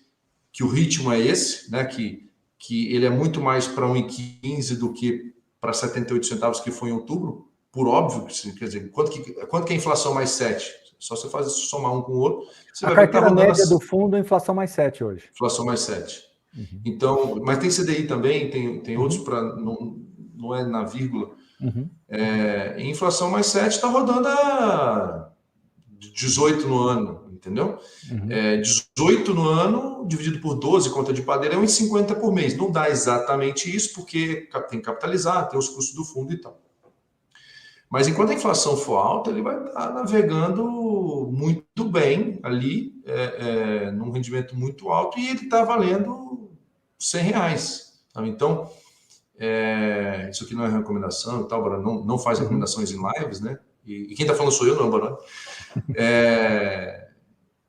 que o ritmo é esse, né? Que ele é muito mais para 1,15 do que para 78 centavos que foi em outubro, por óbvio. Quer dizer, quanto que é a inflação mais 7? Só você somar um com o outro. Você a carteira média do fundo é inflação mais 7 hoje. Inflação mais 7. Então, mas tem CDI também, tem outros para... Não é na vírgula. Inflação mais 7 está rodando a 18 no ano, entendeu? 18 no ano, dividido por 12, conta de padeiro, é 1,50 por mês. Não dá exatamente isso, porque tem que capitalizar, tem os custos do fundo e tal. Mas enquanto a inflação for alta, ele vai estar navegando muito bem ali, num rendimento muito alto, e ele está valendo R$100. Então, isso aqui não é recomendação e tal, Barão, não faz recomendações em lives, né? E quem está falando sou eu, não, Barão.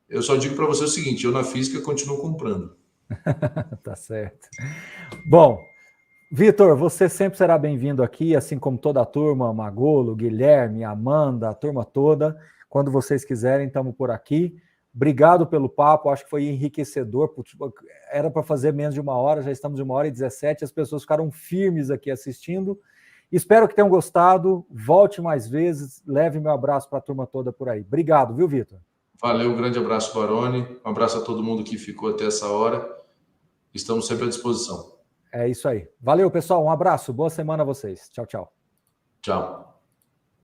Eu só digo para você o seguinte, eu na física continuo comprando. Tá certo. Bom, Vitor, você sempre será bem-vindo aqui, assim como toda a turma, Magolo, Guilherme, Amanda, a turma toda. Quando vocês quiserem, estamos por aqui. Obrigado pelo papo, acho que foi enriquecedor. Era para fazer menos de uma hora, já estamos em 1h17, as pessoas ficaram firmes aqui assistindo. Espero que tenham gostado, volte mais vezes, leve meu abraço para a turma toda por aí. Obrigado, viu, Vitor? Valeu, um grande abraço, Baroni, um abraço a todo mundo que ficou até essa hora. Estamos sempre à disposição. É isso aí. Valeu, pessoal, um abraço, boa semana a vocês. Tchau, tchau. Tchau.